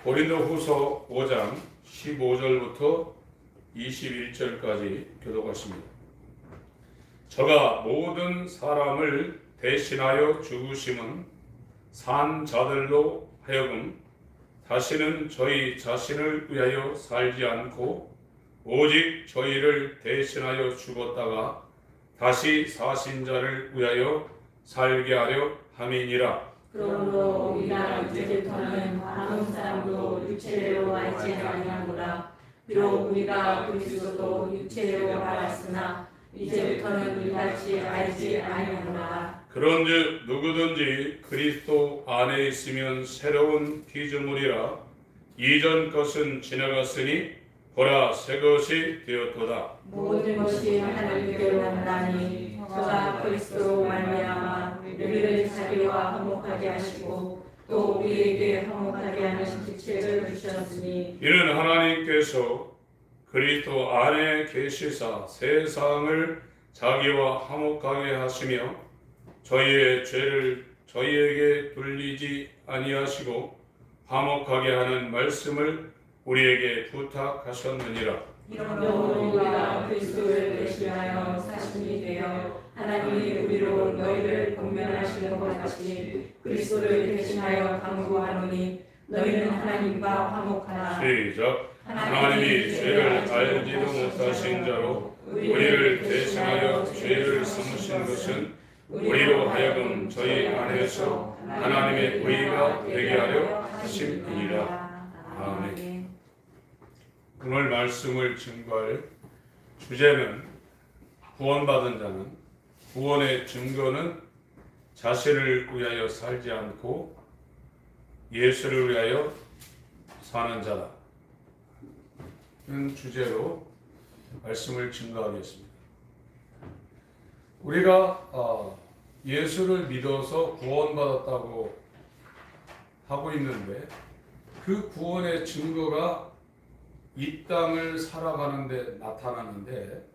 고린도후서 5장 15절부터 21절까지 교독하십니다. 저가 모든 사람을 대신하여 죽으심은 산 자들로 하여금 다시는 저희 자신을 위하여 살지 않고 오직 저희를 대신하여 죽었다가 다시 사신 자를 위하여 살게 하려 함이니라. 그러므로 우리가 이제부터는 아무 사람도 육체대로 알지 아니하노라. 비록 우리가 그리스도도 육체대로 알았으나 이제부터는 이같이 알지 아니하노라. 그런즉 누구든지 그리스도 안에 있으면 새로운 피조물이라. 이전 것은 지나갔으니 보라 새 것이 되었도다. 모든 것이 하나님께로 나니 저가 그리스도로 말미암아 우리를 자기와 화목하게 하시고 또 우리에게 화목하게 하는 직책을 주셨으니 이는 하나님께서 그리스도 안에 계시사 세상을 자기와 화목하게 하시며 저희의 죄를 저희에게 돌리지 아니하시고 화목하게 하는 말씀을 우리에게 부탁하셨느니라. 이러므로 우리가 그리스도를 대신하여 사신이 되어 하나님이 우리로 너희를 권면하시는 것 같이 그리스도를 대신하여 강구하노니 너희는 하나님과 화목하라. 시작. 하나님이 죄를 알지도 못하신 자로 우리를 대신하여 죄를 삼으신 것은 우리로 하여금 저희 안에서 하나님의 의가 되게 하려 하심이니라. 아멘. 오늘 말씀을 증거할 주제는 구원받은 자는 구원의 증거는 자신을 위하여 살지 않고 예수를 위하여 사는 자다. 이런 주제로 말씀을 증거하겠습니다. 우리가 예수를 믿어서 구원받았다고 하고 있는데 그 구원의 증거가 이 땅을 살아가는 데 나타나는데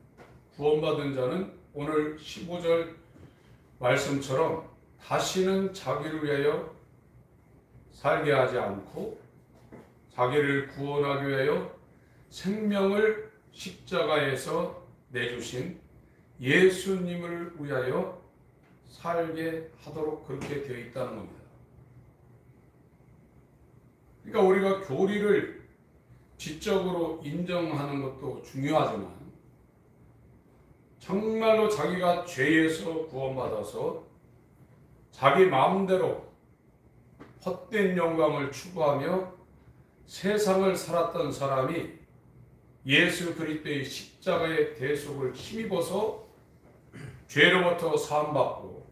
구원받은 자는 오늘 15절 말씀처럼 다시는 자기를 위하여 살게 하지 않고 자기를 구원하기 위하여 생명을 십자가에서 내주신 예수님을 위하여 살게 하도록 그렇게 되어 있다는 겁니다. 그러니까 우리가 교리를 지적으로 인정하는 것도 중요하지만 정말로 자기가 죄에서 구원받아서 자기 마음대로 헛된 영광을 추구하며 세상을 살았던 사람이 예수 그리스도의 십자가의 대속을 힘입어서 죄로부터 사함받고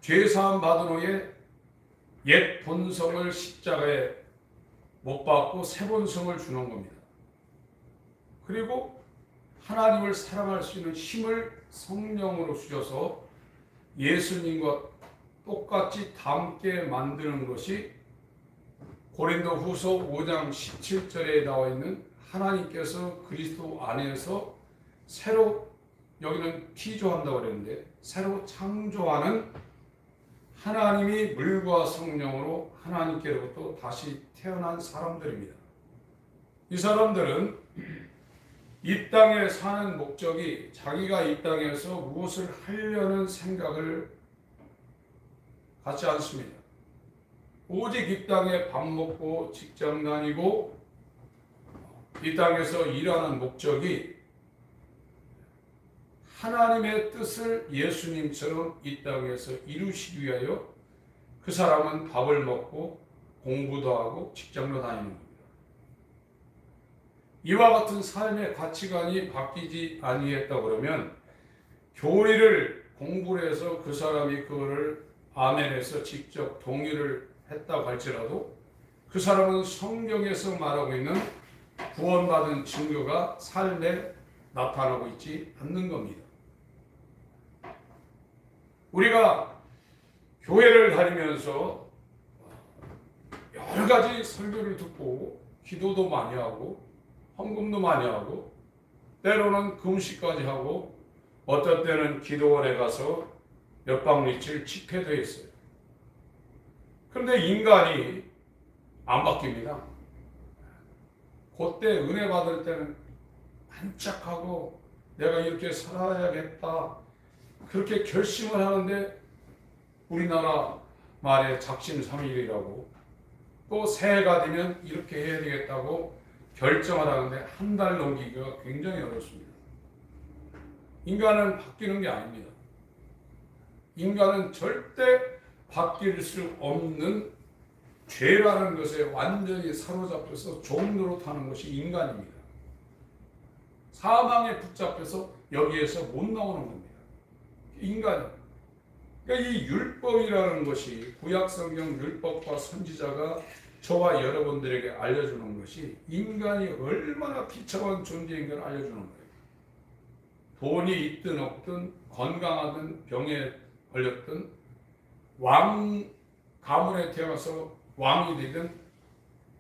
죄 사함받은 후에 옛 본성을 십자가에 못 받고 새 본성을 주는 겁니다. 그리고 하나님을 사랑할 수 있는 힘을 성령으로 주셔서 예수님과 똑같이 닮게 만드는 것이 고린도후서 5장 17절에 나와 있는 하나님께서 그리스도 안에서 새로, 여기는 피조한다고 그랬는데 새로 창조하는 하나님이 물과 성령으로 하나님께로부터 다시 태어난 사람들입니다. 이 사람들은 이 땅에 사는 목적이 자기가 이 땅에서 무엇을 하려는 생각을 갖지 않습니다. 오직 이 땅에 밥 먹고 직장 다니고 이 땅에서 일하는 목적이 하나님의 뜻을 예수님처럼 이 땅에서 이루시기 위하여 그 사람은 밥을 먹고 공부도 하고 직장도 다니는 겁니다. 이와 같은 삶의 가치관이 바뀌지 아니했다 그러면 교리를 공부를 해서 그 사람이 그거를 아멘해서 직접 동의를 했다고 할지라도 그 사람은 성경에서 말하고 있는 구원받은 증거가 삶에 나타나고 있지 않는 겁니다. 우리가 교회를 다니면서 여러 가지 설교를 듣고 기도도 많이 하고 헌금도 많이 하고 때로는 금식까지 하고 어떤 때는 기도원에 가서 몇 박 며칠 집회도 했어요. 그런데 인간이 안 바뀝니다. 그때 은혜 받을 때는 반짝하고 내가 이렇게 살아야겠다 그렇게 결심을 하는데 우리나라 말에 작심삼일이라고 또 새해가 되면 이렇게 해야 되겠다고 결정을 하는데 한 달 넘기기가 굉장히 어렵습니다. 인간은 바뀌는 게 아닙니다. 인간은 절대 바뀔 수 없는 죄라는 것에 완전히 사로잡혀서 종노릇하는 것이 인간입니다. 사망에 붙잡혀서 여기에서 못 나오는 겁니다. 인간입니다. 그러니까 이 율법이라는 것이 구약성경 율법과 선지자가 저와 여러분들에게 알려주는 것이 인간이 얼마나 비참한 존재인 걸 알려주는 거예요. 돈이 있든 없든 건강하든 병에 걸렸든 왕 가문에 태어나서 왕이 되든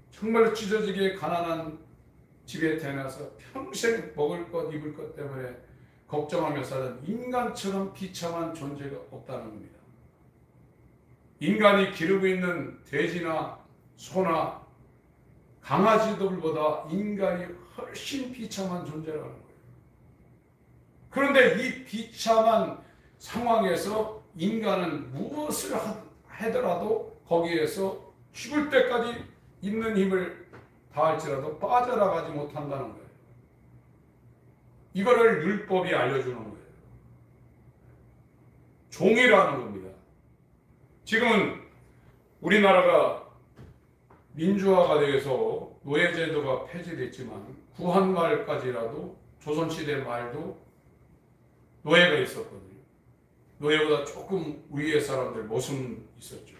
정말 찢어지게 가난한 집에 태어나서 평생 먹을 것 입을 것 때문에 걱정하며 사는 인간처럼 비참한 존재가 없다는 겁니다. 인간이 기르고 있는 돼지나 소나 강아지들보다 인간이 훨씬 비참한 존재라는 거예요. 그런데 이 비참한 상황에서 인간은 무엇을 하더라도 거기에서 죽을 때까지 있는 힘을 다할지라도 빠져나가지 못한다는 거예요. 이거를 율법이 알려주는 거예요. 종이라는 겁니다. 지금은 우리나라가 민주화가 돼서 노예제도가 폐지됐지만 구한말까지라도 조선시대 말도 노예가 있었거든요. 노예보다 조금 위의 사람들 모순 있었죠.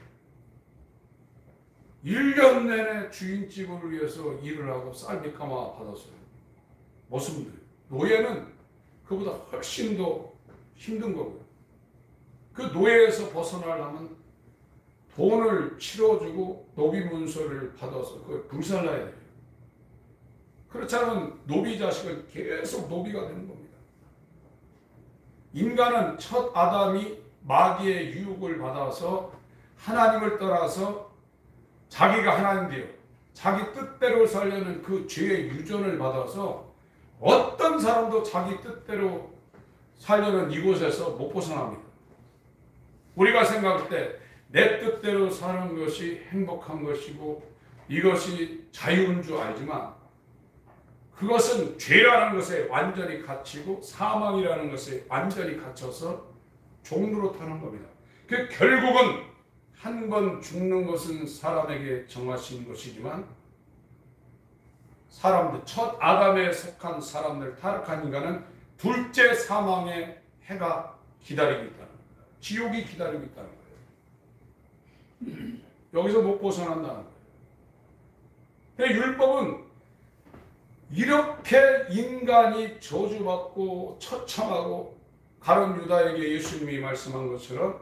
1년 내내 주인집을 위해서 일을 하고 쌀미까마 받았어요. 모순들. 노예는 그보다 훨씬 더 힘든 거고요. 그 노예에서 벗어나려면 돈을 치러주고 노비 문서를 받아서 그걸 불살라야 돼요. 그렇지 않으면 노비 자식은 계속 노비가 되는 겁니다. 인간은 첫 아담이 마귀의 유혹을 받아서 하나님을 떠나서 자기가 하나님 되어 자기 뜻대로 살려는 그 죄의 유전을 받아서 어떤 사람도 자기 뜻대로 살려는 이곳에서 못 벗어납니다. 우리가 생각할 때 내 뜻대로 사는 것이 행복한 것이고 이것이 자유인 줄 알지만 그것은 죄라는 것에 완전히 갇히고 사망이라는 것에 완전히 갇혀서 종노릇하는 겁니다. 그 결국은 한 번 죽는 것은 사람에게 정하신 것이지만 사람들, 첫 아담에 속한 사람들, 타락한 인간은 둘째 사망의 해가 기다리고 있다는 겁니다. 지옥이 기다리고 있다는 거예요. 여기서 못 벗어난다는 거예요. 율법은 이렇게 인간이 저주받고 처참하고 가룟 유다에게 예수님이 말씀한 것처럼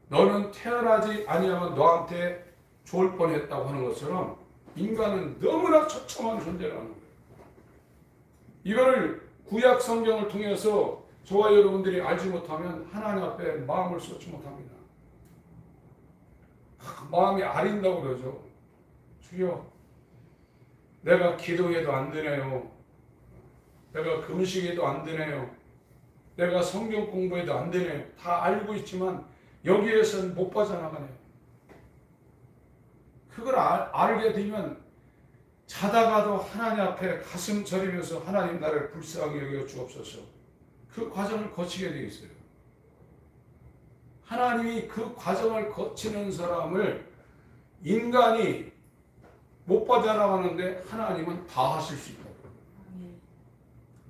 너는 태어나지 아니하면 너한테 좋을 뻔했다고 하는 것처럼 인간은 너무나 처참한 존재라는 거예요. 이거를 구약 성경을 통해서 저와 여러분들이 알지 못하면 하나님 앞에 마음을 쏟지 못합니다. 마음이 아린다고 그러죠. 주여, 내가 기도해도 안 되네요. 내가 금식해도 안 되네요. 내가 성경 공부해도 안 되네요. 다 알고 있지만 여기에서는 못 빠져나가네요. 그걸 알게 되면 자다가도 하나님 앞에 가슴 저리면서 하나님 나를 불쌍히 여겨 주옵소서. 그 과정을 거치게 되어 있어요. 하나님이 그 과정을 거치는 사람을 인간이 못 빠져나가는데 하나님은 다 하실 수 있다고.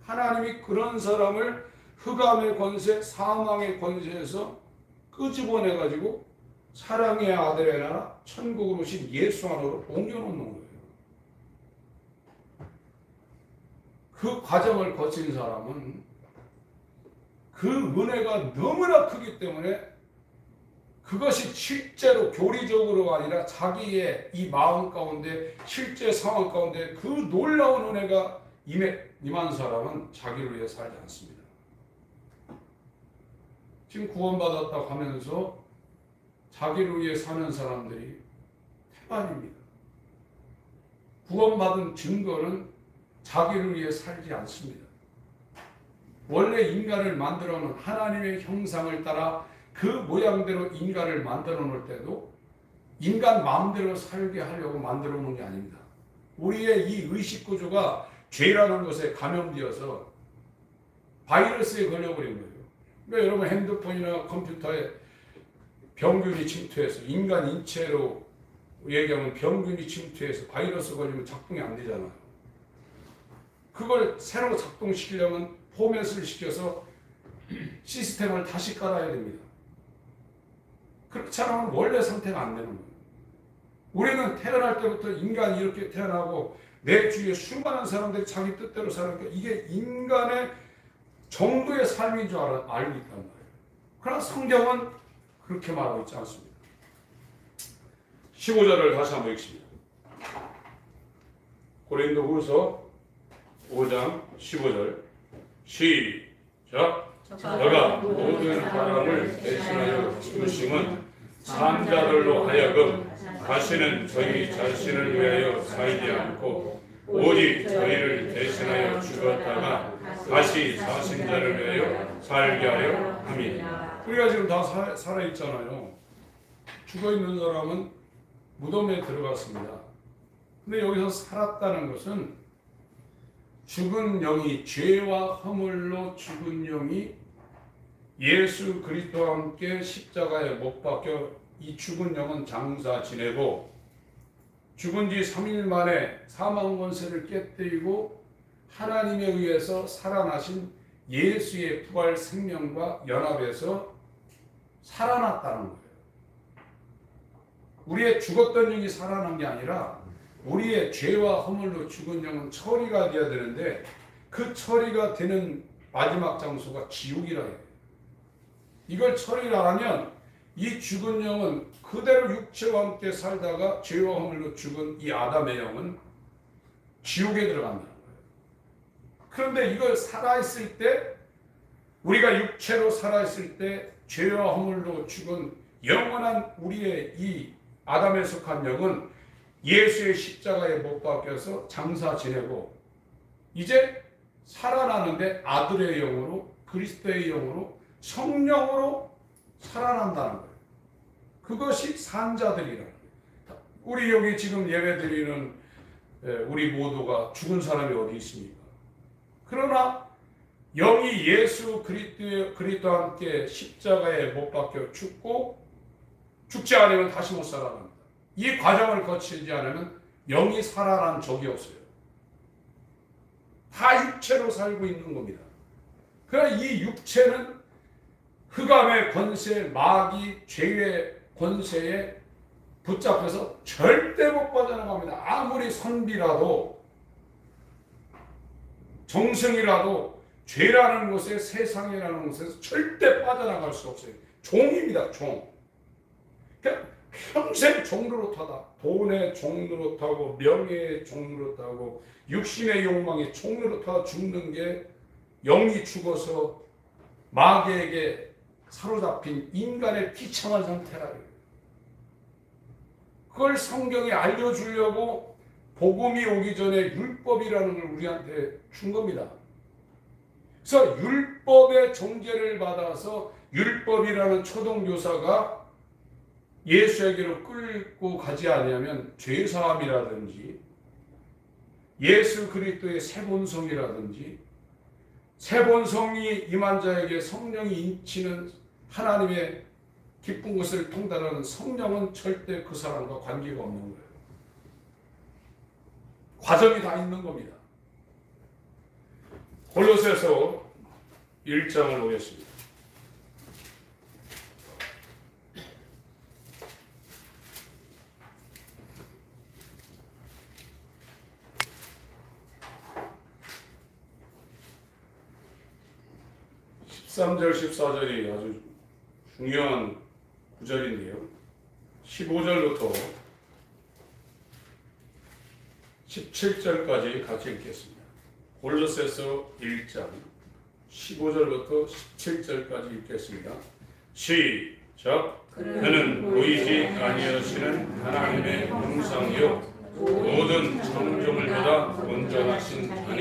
하나님이 그런 사람을 흑암의 권세, 사망의 권세에서 끄집어내가지고 사랑의 아들의 나라, 천국으로 오신 예수 안으로 옮겨놓는 거예요. 그 과정을 거친 사람은 그 은혜가 너무나 크기 때문에 그것이 실제로 교리적으로가 아니라 자기의 이 마음 가운데 실제 상황 가운데 그 놀라운 은혜가 임한 사람은 자기를 위해 살지 않습니다. 지금 구원받았다고 하면서 자기를 위해 사는 사람들이 태반입니다. 구원받은 증거는 자기를 위해 살지 않습니다. 원래 인간을 만들어 놓은 하나님의 형상을 따라 그 모양대로 인간을 만들어 놓을 때도 인간 마음대로 살게 하려고 만들어 놓은 게 아닙니다. 우리의 이 의식 구조가 죄라는 것에 감염되어서 바이러스에 걸려버린 거예요. 그러니까 여러분 핸드폰이나 컴퓨터에 병균이 침투해서 인간 인체로 얘기하면 병균이 침투해서 바이러스 걸리면 작동이 안 되잖아요. 그걸 새로 작동시키려면 포맷을 시켜서 시스템을 다시 깔아야 됩니다. 그렇지 않으면 원래 상태가 안 되는 거예요. 우리는 태어날 때부터 인간이 이렇게 태어나고 내 주위에 수많은 사람들이 자기 뜻대로 사니까 이게 인간의 정도의 삶인 줄 알고 있단 말이에요. 그러나 성경은 그렇게 말하고 있지 않습니다. 15절을 다시 한번 읽습니다. 고린도후서 5장 15절 시작. 너가 모든 사람을 대신하여 죽으심은 산자들로 하여금 다시는 저희 자신을 위하여 살지 않고 오직 저희를 대신하여 죽었다가 다시 사신 자를 위하여 살게 하려 함이라. 우리가 지금 다 살아있잖아요. 죽어있는 사람은 무덤에 들어갔습니다. 근데 여기서 살았다는 것은 죽은 영이, 죄와 허물로 죽은 영이 예수 그리스도와 함께 십자가에 못 박혀 이 죽은 영은 장사 지내고 죽은 지 3일 만에 사망 권세를 깨뜨리고 하나님에 의해서 살아나신 예수의 부활 생명과 연합해서 살아났다는 거예요. 우리의 죽었던 영이 살아난 게 아니라 우리의 죄와 허물로 죽은 영은 처리가 되어야 되는데 그 처리가 되는 마지막 장소가 지옥이라 해요. 이걸 처리를 안 하면 이 죽은 영은 그대로 육체와 함께 살다가 죄와 허물로 죽은 이 아담의 영은 지옥에 들어간다는 거예요. 그런데 이걸 살아있을 때, 우리가 육체로 살아있을 때 죄와 허물로 죽은 영원한 우리의 이 아담에 속한 영은 예수의 십자가에 못 박혀서 장사 지내고 이제 살아나는데 아들의 영으로, 그리스도의 영으로, 성령으로 살아난다는 거예요. 그것이 산자들이라는 거예요. 우리 여기 지금 예배 드리는 우리 모두가 죽은 사람이 어디 있습니까? 그러나 영이 예수 그리스도와 함께 십자가에 못 박혀 죽고 죽지 않으면 다시 못 살아납니다. 이 과정을 거치지 않으면 영이 살아난 적이 없어요. 다 육체로 살고 있는 겁니다. 그러나 이 육체는 흑암의 권세, 마귀, 죄의 권세에 붙잡혀서 절대 못 빠져나갑니다. 아무리 선비라도 정성이라도 죄라는 곳에, 세상이라는 곳에서 절대 빠져나갈 수 없어요. 종입니다. 종. 그러니까 평생 종노릇하다. 돈의 종노릇하고 명예의 종노릇하고 육신의 욕망에 종노릇하다 죽는 게 영이 죽어서 마귀에게 사로잡힌 인간의 비참한 상태라. 그걸 성경이 알려주려고 복음이 오기 전에 율법이라는 걸 우리한테 준 겁니다. 그래서 율법의 정죄를 받아서 율법이라는 초동교사가 예수에게로 끌고 가지 않으면 죄사함이라든지 예수 그리스도의 세본성이라든지 세본성이 임한 자에게 성령이 인치는 하나님의 기쁜 것을 통달하는 성령은 절대 그 사람과 관계가 없는 거예요. 과정이 다 있는 겁니다. 골로새서 1장을 보겠습니다. (13절) (14절이) 아주 중요한 구절인데요. 15절부터 17절까지 같이 읽겠습니다. 골로새서 1장 15절부터 17절까지 읽겠습니다. 시작. 그는 보이지 아니하시는 하나님의 형상이요 모든 창조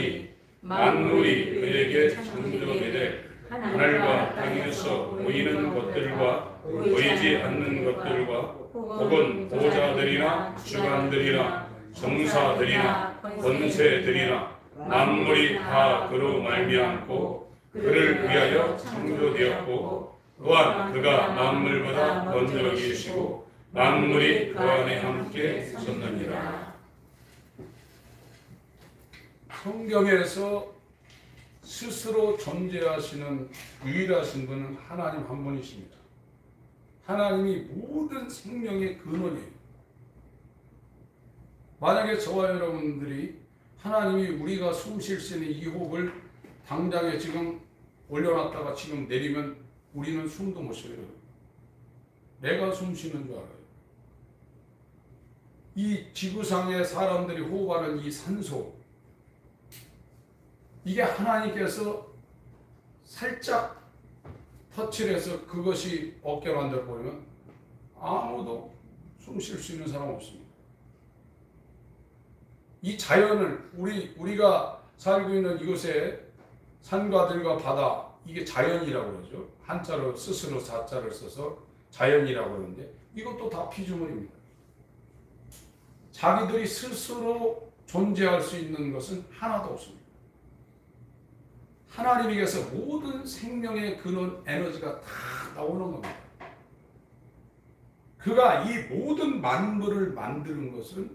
하나니 만물이 그에게 창조되되 하늘과 땅에서 보이는 것들과 보이지 않는 것들과 혹은 보좌들이나 주관들이나 정사들이나 권세들이나 만물이 다 그로 말미암고 그를 위하여 창조되었고 또한 그가 만물보다 먼저 계시고 만물이 그 안에 함께 섰느니라. 성경에서 스스로 존재하시는 유일하신 분은 하나님 한 분이십니다. 하나님이 모든 생명의 근원이에요. 만약에 저와 여러분들이 하나님이 우리가 숨 쉴 수 있는 이 호흡을 당장에 지금 올려놨다가 지금 내리면 우리는 숨도 못 쉬어요. 내가 숨 쉬는 줄 알아요. 이 지구상의 사람들이 호흡하는 이 산소, 이게 하나님께서 살짝 터치를 해서 그것이 없게 만들어 버리면 아무도 숨 쉴 수 있는 사람 없습니다. 이 자연을 우리가 살고 있는 이곳에 산과 들과 바다, 이게 자연이라고 그러죠. 한자로 스스로 자자를 써서 자연이라고 그러는데 이것도 다 피조물입니다. 자기들이 스스로 존재할 수 있는 것은 하나도 없습니다. 하나님에게서 모든 생명의 근원 에너지가 다 나오는 겁니다. 그가 이 모든 만물을 만드는 것은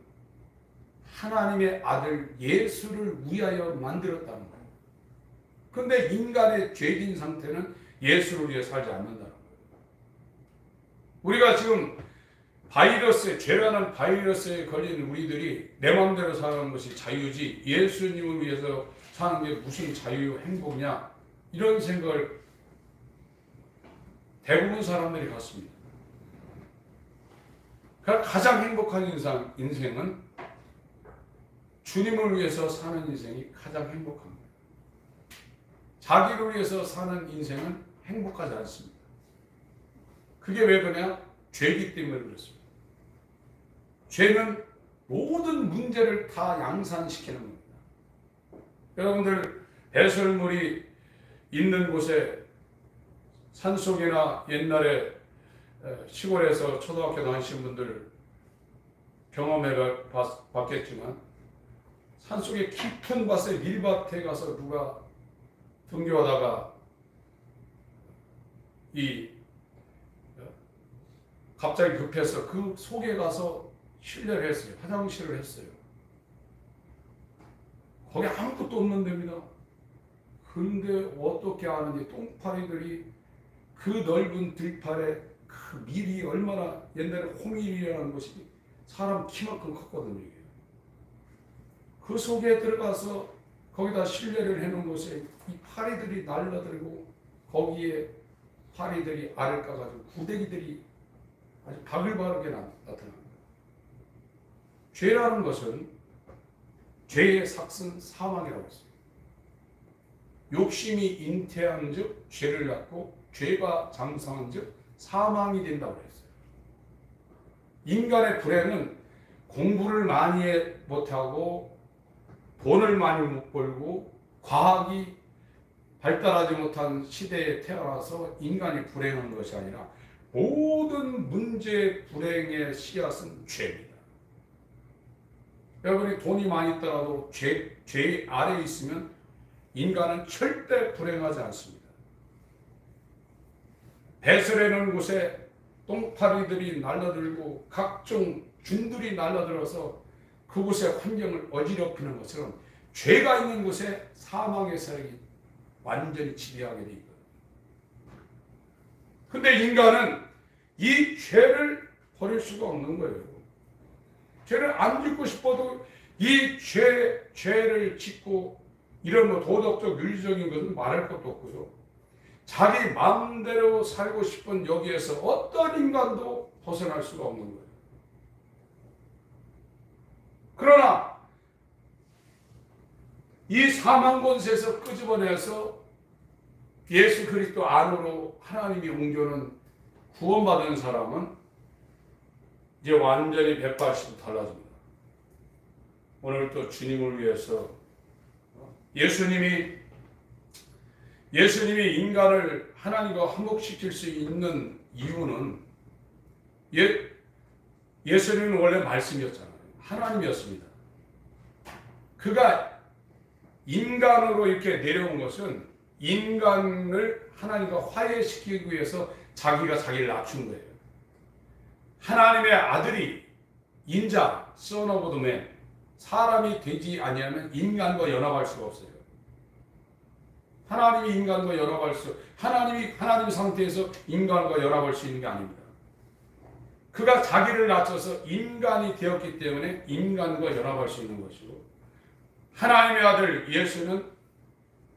하나님의 아들 예수를 위하여 만들었다는 거예요. 그런데 인간의 죄진 상태는 예수를 위해 살지 않는다는 거예요. 우리가 지금 죄라는 바이러스에 걸린 우리들이 내 마음대로 사는 것이 자유지 예수님을 위해서 사는 게 무슨 자유 행복이냐, 이런 생각을 대부분 사람들이 갖습니다. 그러니까 가장 행복한 인생은 주님을 위해서 사는 인생이 가장 행복합니다. 자기를 위해서 사는 인생은 행복하지 않습니다. 그게 왜 그러냐? 죄이기 때문에 그렇습니다. 죄는 모든 문제를 다 양산시키는 겁니다. 여러분들 배설물이 있는 곳에 산속이나 옛날에 시골에서 초등학교 다니신 분들 경험해 봤겠지만 산속에 깊은 밭에 밀밭에 가서 누가 등교하다가 갑자기 급해서 그 속에 가서 실례를 했어요. 화장실을 했어요. 거기 아무것도 없는 데입니다. 그런데 어떻게 하는지 똥파리들이 그 넓은 들판에 그 밀이 얼마나, 옛날에 홍밀이라는 것이 사람 키만큼 컸거든요. 그 속에 들어가서 거기다 실내를 해놓은 곳에 이 파리들이 날라들고 거기에 파리들이 알을 까가지고 구데기들이 아주 바글바르게 나타납니다. 죄라는 것은 죄의 삭은 사망이라고 했어요. 욕심이 잉태한 즉 죄를 낳고 죄가 장성한 즉 사망이 된다고 했어요. 인간의 불행은 공부를 많이 못하고 돈을 많이 못 벌고 과학이 발달하지 못한 시대에 태어나서 인간이 불행한 것이 아니라 모든 문제 불행의 씨앗은 죄입니다. 여러분이 돈이 많이 있더라도 죄 아래에 있으면 인간은 절대 불행하지 않습니다. 배설해놓은 곳에 똥파리들이 날라들고 각종 균들이 날라들어서 그곳의 환경을 어지럽히는 것처럼 죄가 있는 곳에 사망의 세력이 완전히 지배하게 되어 있거든요. 근데 인간은 이 죄를 버릴 수가 없는 거예요. 죄를 안 짓고 싶어도 이 죄를 짓고 이런 도덕적 윤리적인 것은 말할 것도 없고요. 자기 마음대로 살고 싶은 여기에서 어떤 인간도 벗어날 수가 없는 거예요. 그러나 이 사망 권세에서 끄집어내서 예수 그리스도 안으로 하나님이 옮겨는 구원받은 사람은 이제 완전히 180도 달라집니다. 오늘 또 주님을 위해서 예수님이 인간을 하나님과 화목시킬 수 있는 이유는 예수님은 원래 말씀이었잖아요. 하나님이었습니다. 그가 인간으로 이렇게 내려온 것은 인간을 하나님과 화해시키기 위해서 자기가 자기를 낮춘 거예요. 하나님의 아들이 인자, Son of the Man, 사람이 되지 아니하면 인간과 연합할 수가 없어요. 하나님이 인간과 연합할 하나님 상태에서 인간과 연합할 수 있는 게 아닙니다. 그가 자기를 낮춰서 인간이 되었기 때문에 인간과 연합할 수 있는 것이고, 하나님의 아들 예수는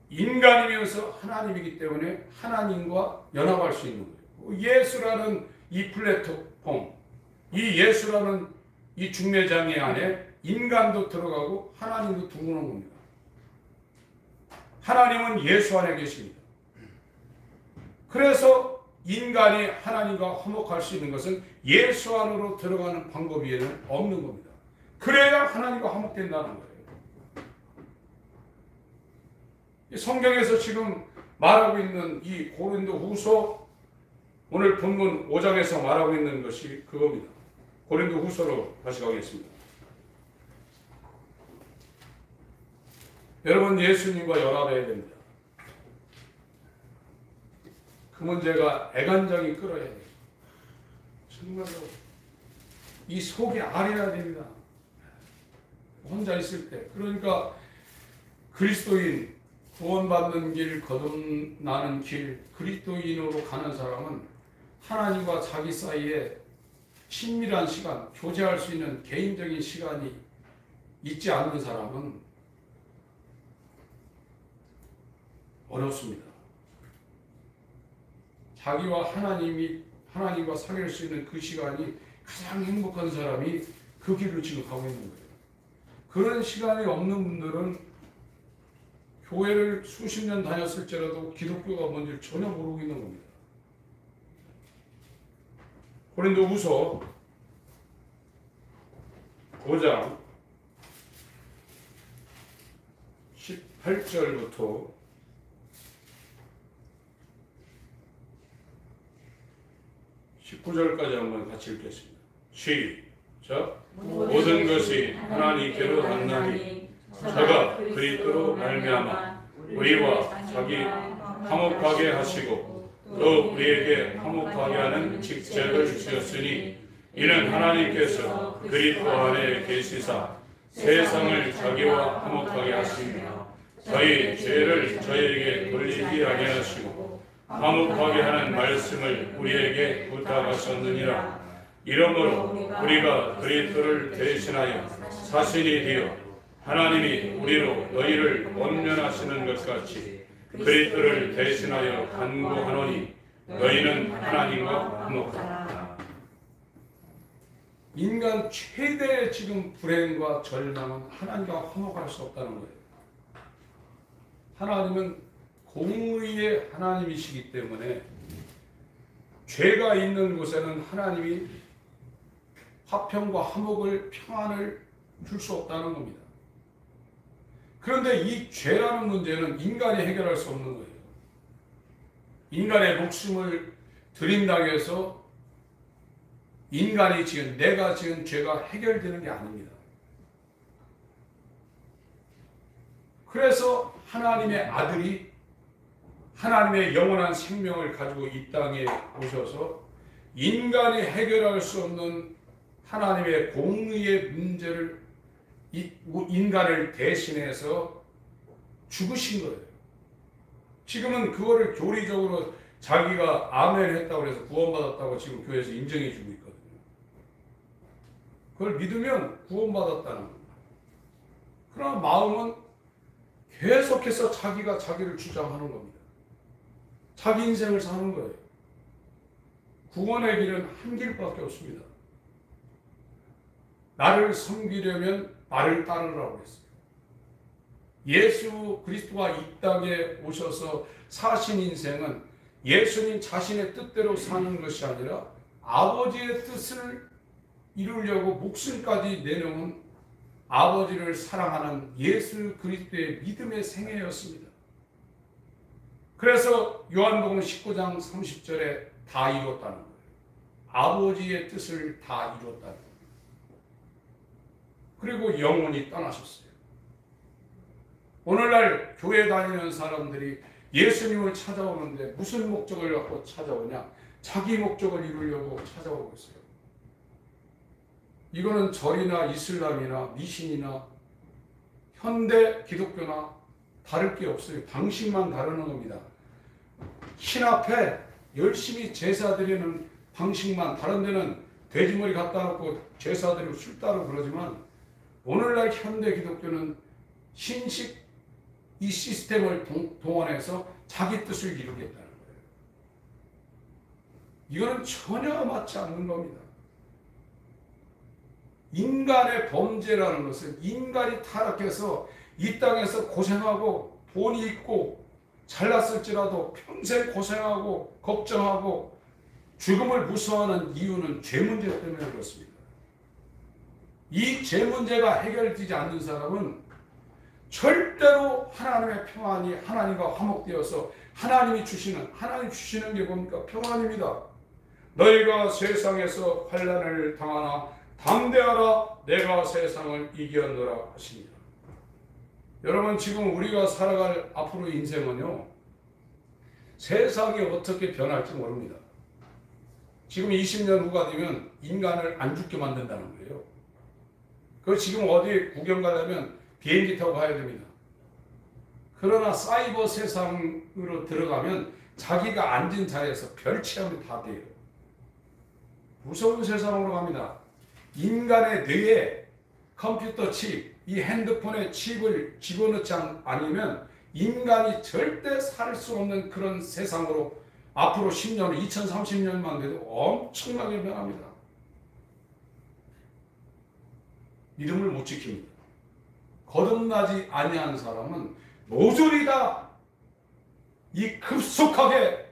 인간이면서 하나님이기 때문에 하나님과 연합할 수 있는 거예요. 예수라는 이 플랫폼, 이 예수라는 이 중매장애 안에 인간도 들어가고 하나님도 들어오는 겁니다. 하나님은 예수 안에 계십니다. 그래서 인간이 하나님과 화목할 수 있는 것은 예수 안으로 들어가는 방법 외에는 없는 겁니다. 그래야 하나님과 화목된다는 거예요. 성경에서 지금 말하고 있는 이 고린도후서, 오늘 본문 5장에서 말하고 있는 것이 그겁니다. 고린도후서로 다시 가겠습니다. 여러분, 예수님과 연합해야 됩니다. 그 문제가 애간장이 끓어야 돼요. 정말로 이 속이 아려야 됩니다. 혼자 있을 때. 그러니까 그리스도인, 구원받는 길, 거듭나는 길, 그리스도인으로 가는 사람은 하나님과 자기 사이에 친밀한 시간, 교제할 수 있는 개인적인 시간이 있지 않는 사람은 어렵습니다. 자기와 하나님과 사귈 수 있는 그 시간이 가장 행복한 사람이 그 길을 지금 가고 있는 거예요. 그런 시간이 없는 분들은 교회를 수십 년 다녔을지라도 기독교가 뭔지 전혀 모르고 있는 겁니다. 고린도후서 5장 18절부터 19절까지 한번 같이 읽겠습니다. 시작. 모든 것이 하나님께로 났나니 저가 그리스도로 말미암아 우리와 자기 화목하게 하시고 또 우리에게 화목하게 하는 직책을 주셨으니 이는 하나님께서 그리스도 안에 계시사 세상을 자기와 화목하게 하시며 저희 죄를 저희에게 돌리지 아니하시고 화목하게 하는 말씀을 우리에게 부탁하셨느니라. 이러므로 우리가 그리스도를 대신하여 사신이 되어 하나님이 우리로 너희를 원면하시는 것 같이 그리스도를 대신하여 간구하노니 너희는 하나님과 화목하라. 인간 최대의 지금 불행과 절망은 하나님과 화목할 수 없다는 거예요. 하나님은 공의의 하나님이시기 때문에 죄가 있는 곳에는 하나님이 화평과 화목을, 평안을 줄 수 없다는 겁니다. 그런데 이 죄라는 문제는 인간이 해결할 수 없는 거예요. 인간의 목숨을 드린다고 해서 인간이 지은, 내가 지은 죄가 해결되는 게 아닙니다. 그래서 하나님의 아들이 하나님의 영원한 생명을 가지고 이 땅에 오셔서 인간이 해결할 수 없는 하나님의 공의의 문제를 인간을 대신해서 죽으신 거예요. 지금은 그거를 교리적으로 자기가 아멘 했다고 해서 구원받았다고 지금 교회에서 인정해 주고 있거든요. 그걸 믿으면 구원받았다는 겁니다. 그러나 마음은 계속해서 자기가 자기를 주장하는 겁니다. 자기 인생을 사는 거예요. 구원의 길은 한 길밖에 없습니다. 나를 섬기려면 나를 따르라고 했어요. 예수 그리스도가 이 땅에 오셔서 사신 인생은 예수님 자신의 뜻대로 사는 것이 아니라 아버지의 뜻을 이루려고 목숨까지 내놓은 아버지를 사랑하는 예수 그리스도의 믿음의 생애였습니다. 그래서 요한복음 19장 30절에 다 이뤘다는 거예요. 아버지의 뜻을 다 이뤘다는 거예요. 그리고 영원히 떠나셨어요. 오늘날 교회 다니는 사람들이 예수님을 찾아오는데 무슨 목적을 갖고 찾아오냐? 자기 목적을 이루려고 찾아오고 있어요. 이거는 절이나 이슬람이나 미신이나 현대 기독교나 다를 게 없어요. 방식만 다르는 겁니다. 신 앞에 열심히 제사 드리는 방식만, 다른 데는 돼지머리 갖다 놓고 제사 드리고 술 따르고 그러지만, 오늘날 현대 기독교는 신식 이 시스템을 동원해서 자기 뜻을 이루겠다는 거예요. 이거는 전혀 맞지 않는 겁니다. 인간의 범죄라는 것은 인간이 타락해서 이 땅에서 고생하고 돈이 있고 잘났을지라도 평생 고생하고 걱정하고 죽음을 무서워하는 이유는 죄 문제 때문에 그렇습니다. 이 죄 문제가 해결되지 않는 사람은 절대로 하나님의 평안이 하나님과 화목되어서 하나님이 주시는 게 뭡니까? 평안입니다. 너희가 세상에서 환난을 당하나 담대하라, 내가 세상을 이겼노라 하십니다. 여러분, 지금 우리가 살아갈 앞으로 인생은요, 세상이 어떻게 변할지 모릅니다. 지금 20년 후가 되면 인간을 안 죽게 만든다는 거예요. 그 지금 어디 구경 가려면 비행기 타고 가야 됩니다. 그러나 사이버 세상으로 들어가면 자기가 앉은 자리에서 별 체험이 다 돼요. 무서운 세상으로 갑니다. 인간의 뇌에 컴퓨터 칩, 이 핸드폰에 칩을 집어넣지 않으면 인간이 절대 살 수 없는 그런 세상으로 앞으로 10년, 2030년만 돼도 엄청나게 변합니다. 믿음을 못 지킵니다. 거듭나지 아니한 사람은 모조리 다 이 급속하게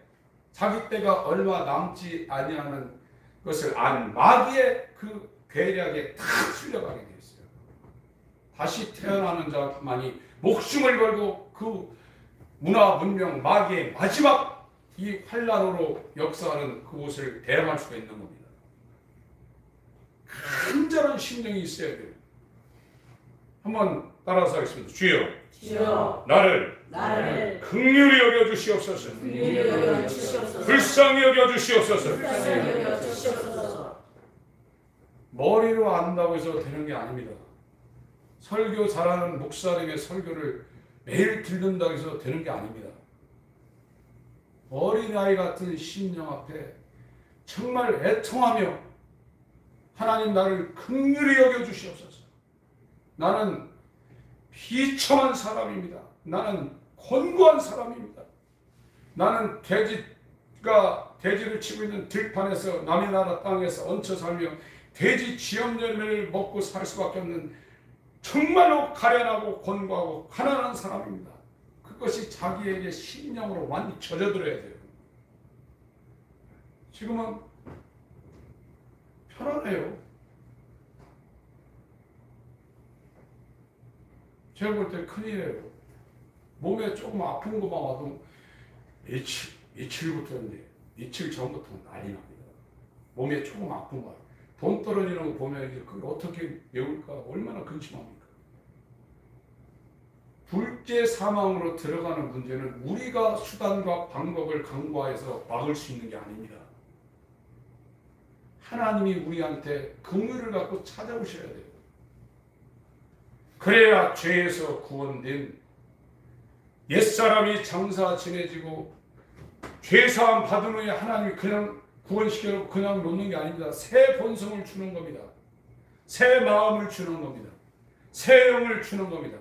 자기 때가 얼마 남지 아니하는 것을 안 마귀의 그 괴력에 다 쓸려가게 되어 있어요. 다시 태어나는 자만이 목숨을 걸고 그 문화 문명 마귀의 마지막 이 환란으로 역사하는 그곳을 대항할 수가 있는 겁니다. 간절한 심령이 있어야 돼요. 한번 따라서 하겠습니다. 주여, 주여, 나를 긍휼히 여겨 주시옵소서. 불쌍히 여겨 주시옵소서. 머리로 안다고 해서 되는 게 아닙니다. 설교 잘하는 목사님의 설교를 매일 듣는다고 해서 되는 게 아닙니다. 어린아이 같은 심령 앞에 정말 애통하며 하나님, 나를 긍휼히 여겨 주시옵소서. 나는 비참한 사람입니다. 나는 곤고한 사람입니다. 나는 돼지를 치고 있는 들판에서 남의 나라 땅에서 얹혀 살며 돼지 지역 열매를 먹고 살 수밖에 없는 정말로 가련하고 곤고하고 가난한 사람입니다. 그것이 자기에게 심령으로 완전히 젖어들어야 돼요. 지금은 편안해요. 제가 볼 때 큰일이에요. 몸에 조금 아픈 것만 와도 며칠부터인데 며칠 전부터 난리 납니다. 몸에 조금 아픈 거, 돈 떨어지는 거 보면 이제 그걸 어떻게 메울까 얼마나 근심합니까? 불제 사망으로 들어가는 문제는 우리가 수단과 방법을 강구하여서 막을 수 있는 게 아닙니다. 하나님이 우리한테 긍휼을 갖고 찾아오셔야 돼요. 그래야 죄에서 구원된 옛사람이 장사 지내지고 죄사함 받은 후에 하나님이 그냥 구원시켜놓고 그냥 놓는 게 아닙니다. 새 본성을 주는 겁니다. 새 마음을 주는 겁니다. 새 영을 주는 겁니다.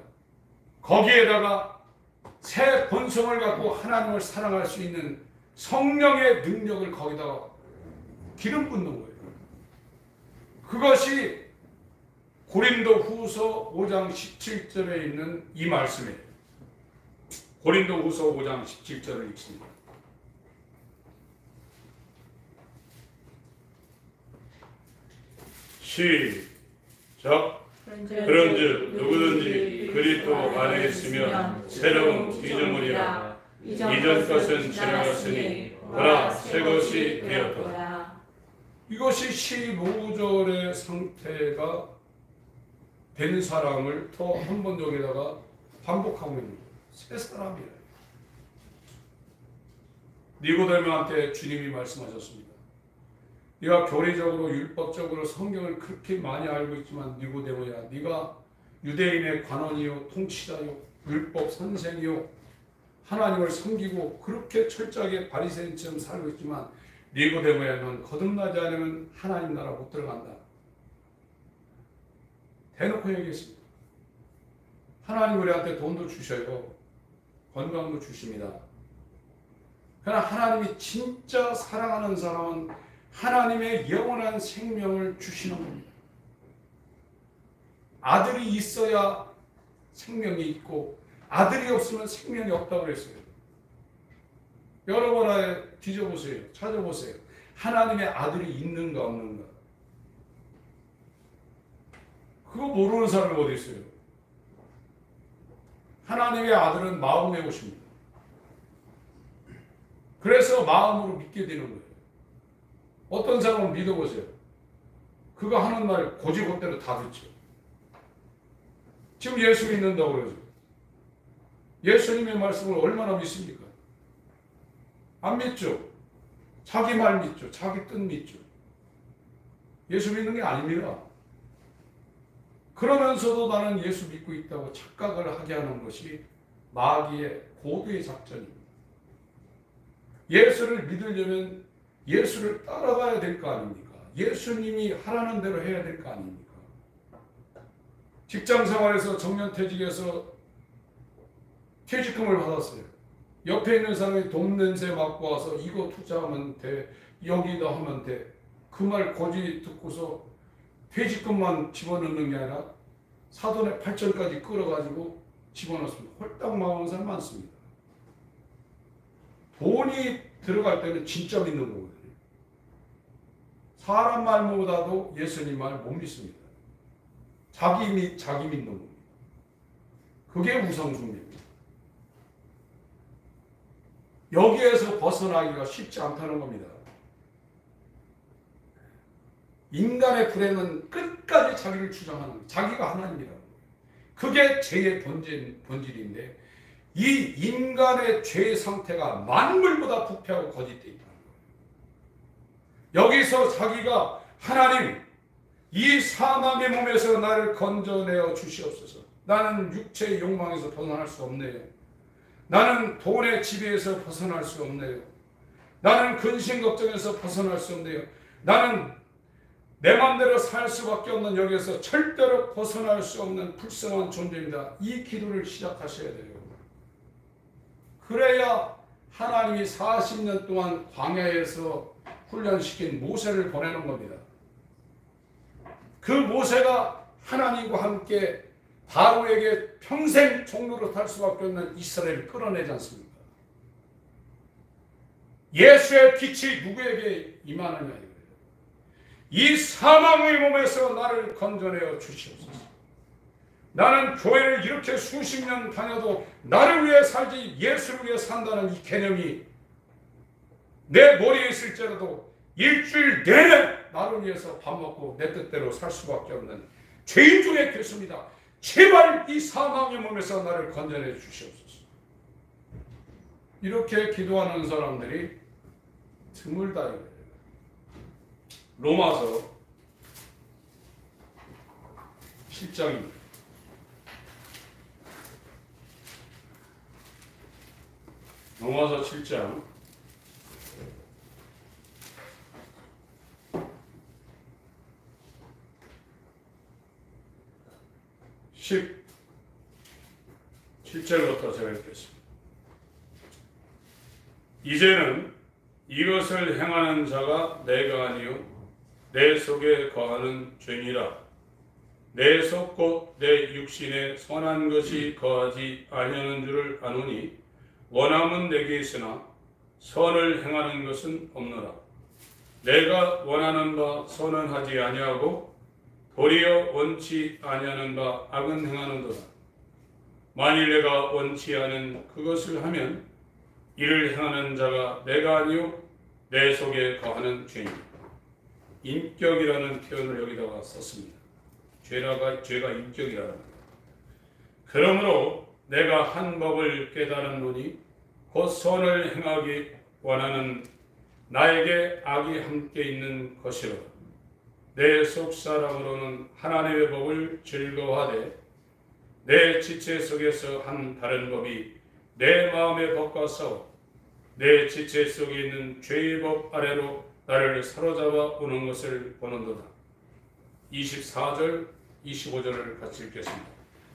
거기에다가 새 본성을 갖고 하나님을 사랑할 수 있는 성령의 능력을 거기다가 기름 붓는 거예요. 그것이 고린도 후서 5장 17절에 있는 이 말씀이에요. 고린도 후서 5장 17절을 읽습니다. 시작. 그런즉 누구든지 그리스도 안에 있으면 새로운 피조물이라. 이전 것은 지나갔으니 보라 새 것이 되었도다. 이것이 15절의 상태가 된 사람을 더 한 번 여기다가 반복하고 있는 거예요. 새 사람이에요. 니고데모한테 주님이 말씀하셨습니다. 네가 교리적으로 율법적으로 성경을 그렇게 많이 알고 있지만 니고데모야, 네가 유대인의 관원이요 통치자요 율법 선생이요 하나님을 섬기고 그렇게 철저하게 바리새인처럼 살고 있지만 니고데모야, 넌 거듭나지 않으면 하나님 나라 못 들어간다. 대놓고 얘기했습니다. 하나님 우리한테 돈도 주셔요. 건강도 주십니다. 그러나 하나님이 진짜 사랑하는 사람은 하나님의 영원한 생명을 주시는 겁니다. 아들이 있어야 생명이 있고 아들이 없으면 생명이 없다고 그랬어요. 여러 번 뒤져보세요. 찾아보세요. 하나님의 아들이 있는가 없는가. 그거 모르는 사람이 어디 있어요? 하나님의 아들은 마음에 오십니다. 그래서 마음으로 믿게 되는 거예요. 어떤 사람을 믿어보세요. 그거 하는 말 고지고대로 다 듣죠. 지금 예수 믿는다고 그러죠. 예수님의 말씀을 얼마나 믿습니까? 안 믿죠. 자기 말 믿죠. 자기 뜻 믿죠. 예수 믿는 게 아닙니다. 그러면서도 나는 예수 믿고 있다고 착각을 하게 하는 것이 마귀의 고도의 작전입니다. 예수를 믿으려면 예수를 따라가야 될 거 아닙니까? 예수님이 하라는 대로 해야 될 거 아닙니까? 직장생활에서 정년퇴직해서 퇴직금을 받았어요. 옆에 있는 사람이 돈 냄새 맡고 와서 이거 투자하면 돼, 여기다 하면 돼. 그 말 고지 듣고서 퇴직금만 집어넣는 게 아니라 사돈의 8천까지 끌어가지고 집어넣습니다. 홀딱 망하는 사람 많습니다. 돈이 들어갈 때는 진짜 믿는 거거든요. 사람 말보다도 예수님 말 못 믿습니다. 자기 믿는 겁니다. 그게 우상숭배입니다. 여기에서 벗어나기가 쉽지 않다는 겁니다. 인간의 불행은 끝까지 자기를 주장하는 거예요. 자기가 하나님이라고. 그게 죄의 본질인데 이 인간의 죄의 상태가 만물보다 부패하고 거짓되어 있다는 거예요. 여기서 자기가 하나님, 이 사망의 몸에서 나를 건져내어 주시옵소서. 나는 육체의 욕망에서 벗어날 수 없네요. 나는 돈의 지배에서 벗어날 수 없네요. 나는 근심 걱정에서 벗어날 수 없네요. 나는 내 마음대로 살 수밖에 없는 여기에서 절대로 벗어날 수 없는 불쌍한 존재입니다. 이 기도를 시작하셔야 돼요. 그래야 하나님이 40년 동안 광야에서 훈련시킨 모세를 보내는 겁니다. 그 모세가 하나님과 함께 바로에게 평생 종로로 탈 수밖에 없는 이스라엘을 끌어내지 않습니까? 예수의 빛이 누구에게 임하느냐 이거예요. 이 사망의 몸에서 나를 건져내어 주시옵소서. 나는 교회를 이렇게 수십 년 다녀도 나를 위해 살지 예수를 위해 산다는 이 개념이 내 머리에 있을지라도 일주일 내내 나를 위해서 밥 먹고 내 뜻대로 살 수밖에 없는 죄인 중에 괴수입니다. 제발 이 사망의 몸에서 나를 건져내 주시옵소서. 이렇게 기도하는 사람들이 드물다 이거예요. 로마서 7장입니다. 로마서 7장 17절부터 제가 읽겠습니다. 이제는 이것을 행하는 자가 내가 아니요 내 속에 거하는 죄니라. 내 속 곧 내 육신에 선한 것이 거하지 아니하는 줄을 아노니 원함은 내게 있으나 선을 행하는 것은 없노라. 내가 원하는 바 선은 하지 아니하고 도리어 원치 아니하는 바 악은 행하는도다. 만일 내가 원치 않은 그것을 하면 이를 행하는 자가 내가 아니요 내 속에 거하는 죄입니다. 인격이라는 표현을 여기다가 썼습니다. 죄가 인격이라는 겁니다. 그러므로 내가 한 법을 깨달았노니 곧 선을 행하기 원하는 나에게 악이 함께 있는 것이로다. 내 속사람으로는 하나님의 법을 즐거워하되 내 지체 속에서 한 다른 법이 내 마음의 법과 싸워 내 지체 속에 있는 죄의 법 아래로 나를 사로잡아 오는 것을 보는도다. 24절 25절을 같이 읽겠습니다.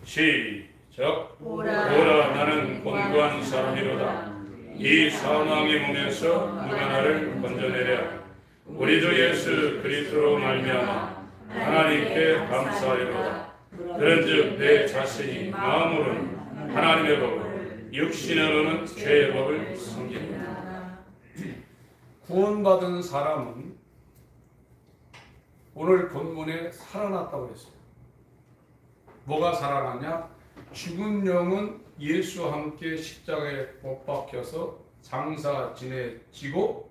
시작. 오라 나는 곤고한 사람이로다. 이 사망의 몸에서 누가 나를 건져내랴. 우리도 예수 그리스도로 말미암아 하나님께 감사하리로다. 그런즉 내 자신이 마음으로는 하나님의 법을 육신으로는 죄의 법을 섬기리라. 구원받은 사람은 오늘 본문에 살아났다고 했어요. 뭐가 살아났냐? 죽은 영은 예수와 함께 십자가에 못 박혀서 장사 지내지고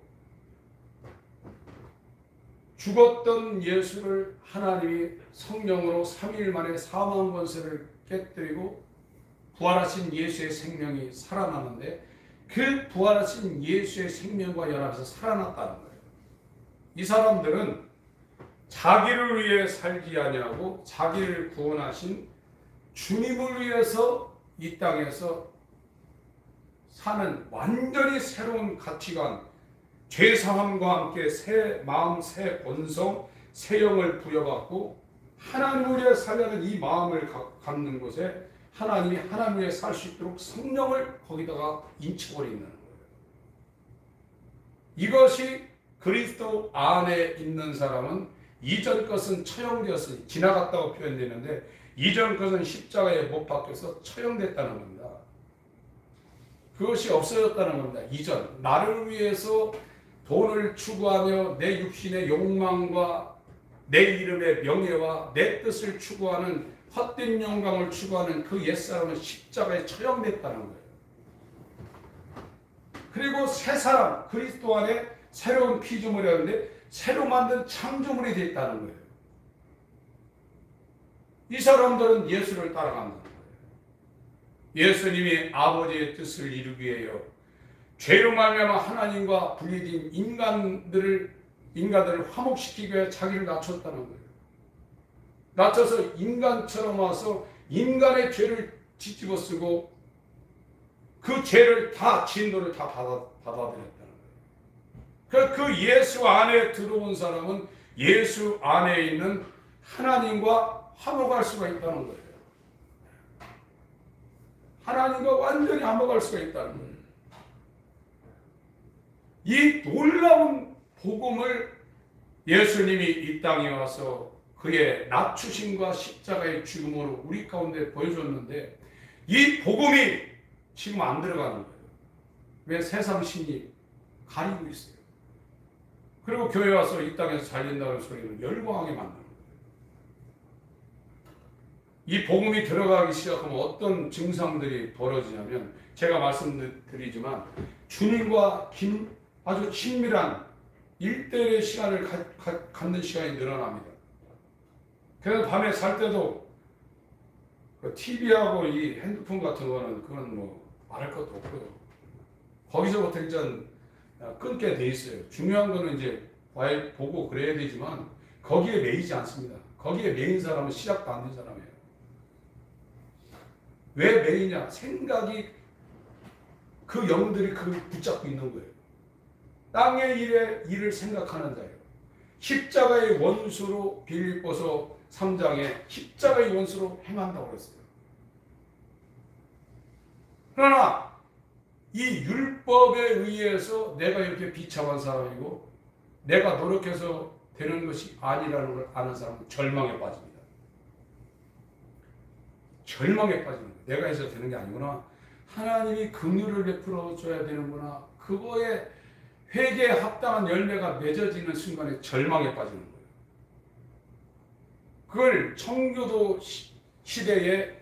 죽었던 예수를 하나님이 성령으로 3일 만에 사망 권세를 깨뜨리고 부활하신 예수의 생명이 살아나는데 그 부활하신 예수의 생명과 연합해서 살아났다는 거예요. 이 사람들은 자기를 위해 살지 아니하고 자기를 구원하신 주님을 위해서 이 땅에서 사는 완전히 새로운 가치관, 죄사함과 함께 새 마음, 새 본성, 새 영을 부여받고 하나님을 위해 살려는 이 마음을 갖는 곳에 하나님이 하나님 위해 살 수 있도록 성령을 거기다가 인쳐버리는 거예요. 이것이 그리스도 안에 있는 사람은 이전 것은 처형되었으니 지나갔다고 표현되는데 이전 것은 십자가에 못 박혀서 처형됐다는 겁니다. 그것이 없어졌다는 겁니다. 이전 나를 위해서 돈을 추구하며 내 육신의 욕망과 내 이름의 명예와 내 뜻을 추구하는 헛된 영광을 추구하는 그 옛사람은 십자가에 처형됐다는 거예요. 그리고 새 사람 그리스도 안에 새로운 피조물이었는데 새로 만든 창조물이 됐다는 거예요. 이 사람들은 예수를 따라간다는 거예요. 예수님이 아버지의 뜻을 이루기 위하여 죄로 말미암아 하나님과 분리된 인간들을 화목시키기 위해 자기를 낮췄다는 거예요. 낮춰서 인간처럼 와서 인간의 죄를 뒤집어 쓰고 그 죄를 다 진노를 다 받아들였다는 거예요. 그 예수 안에 들어온 사람은 예수 안에 있는 하나님과 화목할 수가 있다는 거예요. 하나님과 완전히 화목할 수가 있다는 거예요. 이 놀라운 복음을 예수님이 이 땅에 와서 그의 낮추심과 십자가의 죽음으로 우리 가운데 보여줬는데 이 복음이 지금 안 들어가는 거예요. 왜? 세상 신이 가리고 있어요. 그리고 교회 와서 이 땅에서 살린다는 소리는 열광하게 만드는 거예요. 이 복음이 들어가기 시작하면 어떤 증상들이 벌어지냐면 제가 말씀드리지만 주님과 아주 친밀한 1대1의 시간을 갖는 시간이 늘어납니다. 그래서 밤에 살 때도 그 TV하고 이 핸드폰 같은 거는 그건 뭐 말할 것도 없고요. 거기서부터 일단 끊게 돼 있어요. 중요한 거는 이제 보고 그래야 되지만 거기에 매이지 않습니다. 거기에 매인 사람은 시작도 안 된 사람이에요. 왜 매이냐? 생각이 그 영들이 그걸 붙잡고 있는 거예요. 땅의 일을 생각하는 자예요. 십자가의 원수로 빌립보서 3장에 십자가의 원수로 행한다고 그랬어요. 그러나 이 율법에 의해서 내가 이렇게 비참한 사람이고 내가 노력해서 되는 것이 아니라는 걸 아는 사람은 절망에 빠집니다. 절망에 빠지는 거예요. 내가 해서 되는 게 아니구나. 하나님이 긍휼을 베풀어 줘야 되는구나. 그거에 회개에 합당한 열매가 맺어지는 순간에 절망에 빠지는 거예요. 그걸 청교도 시대에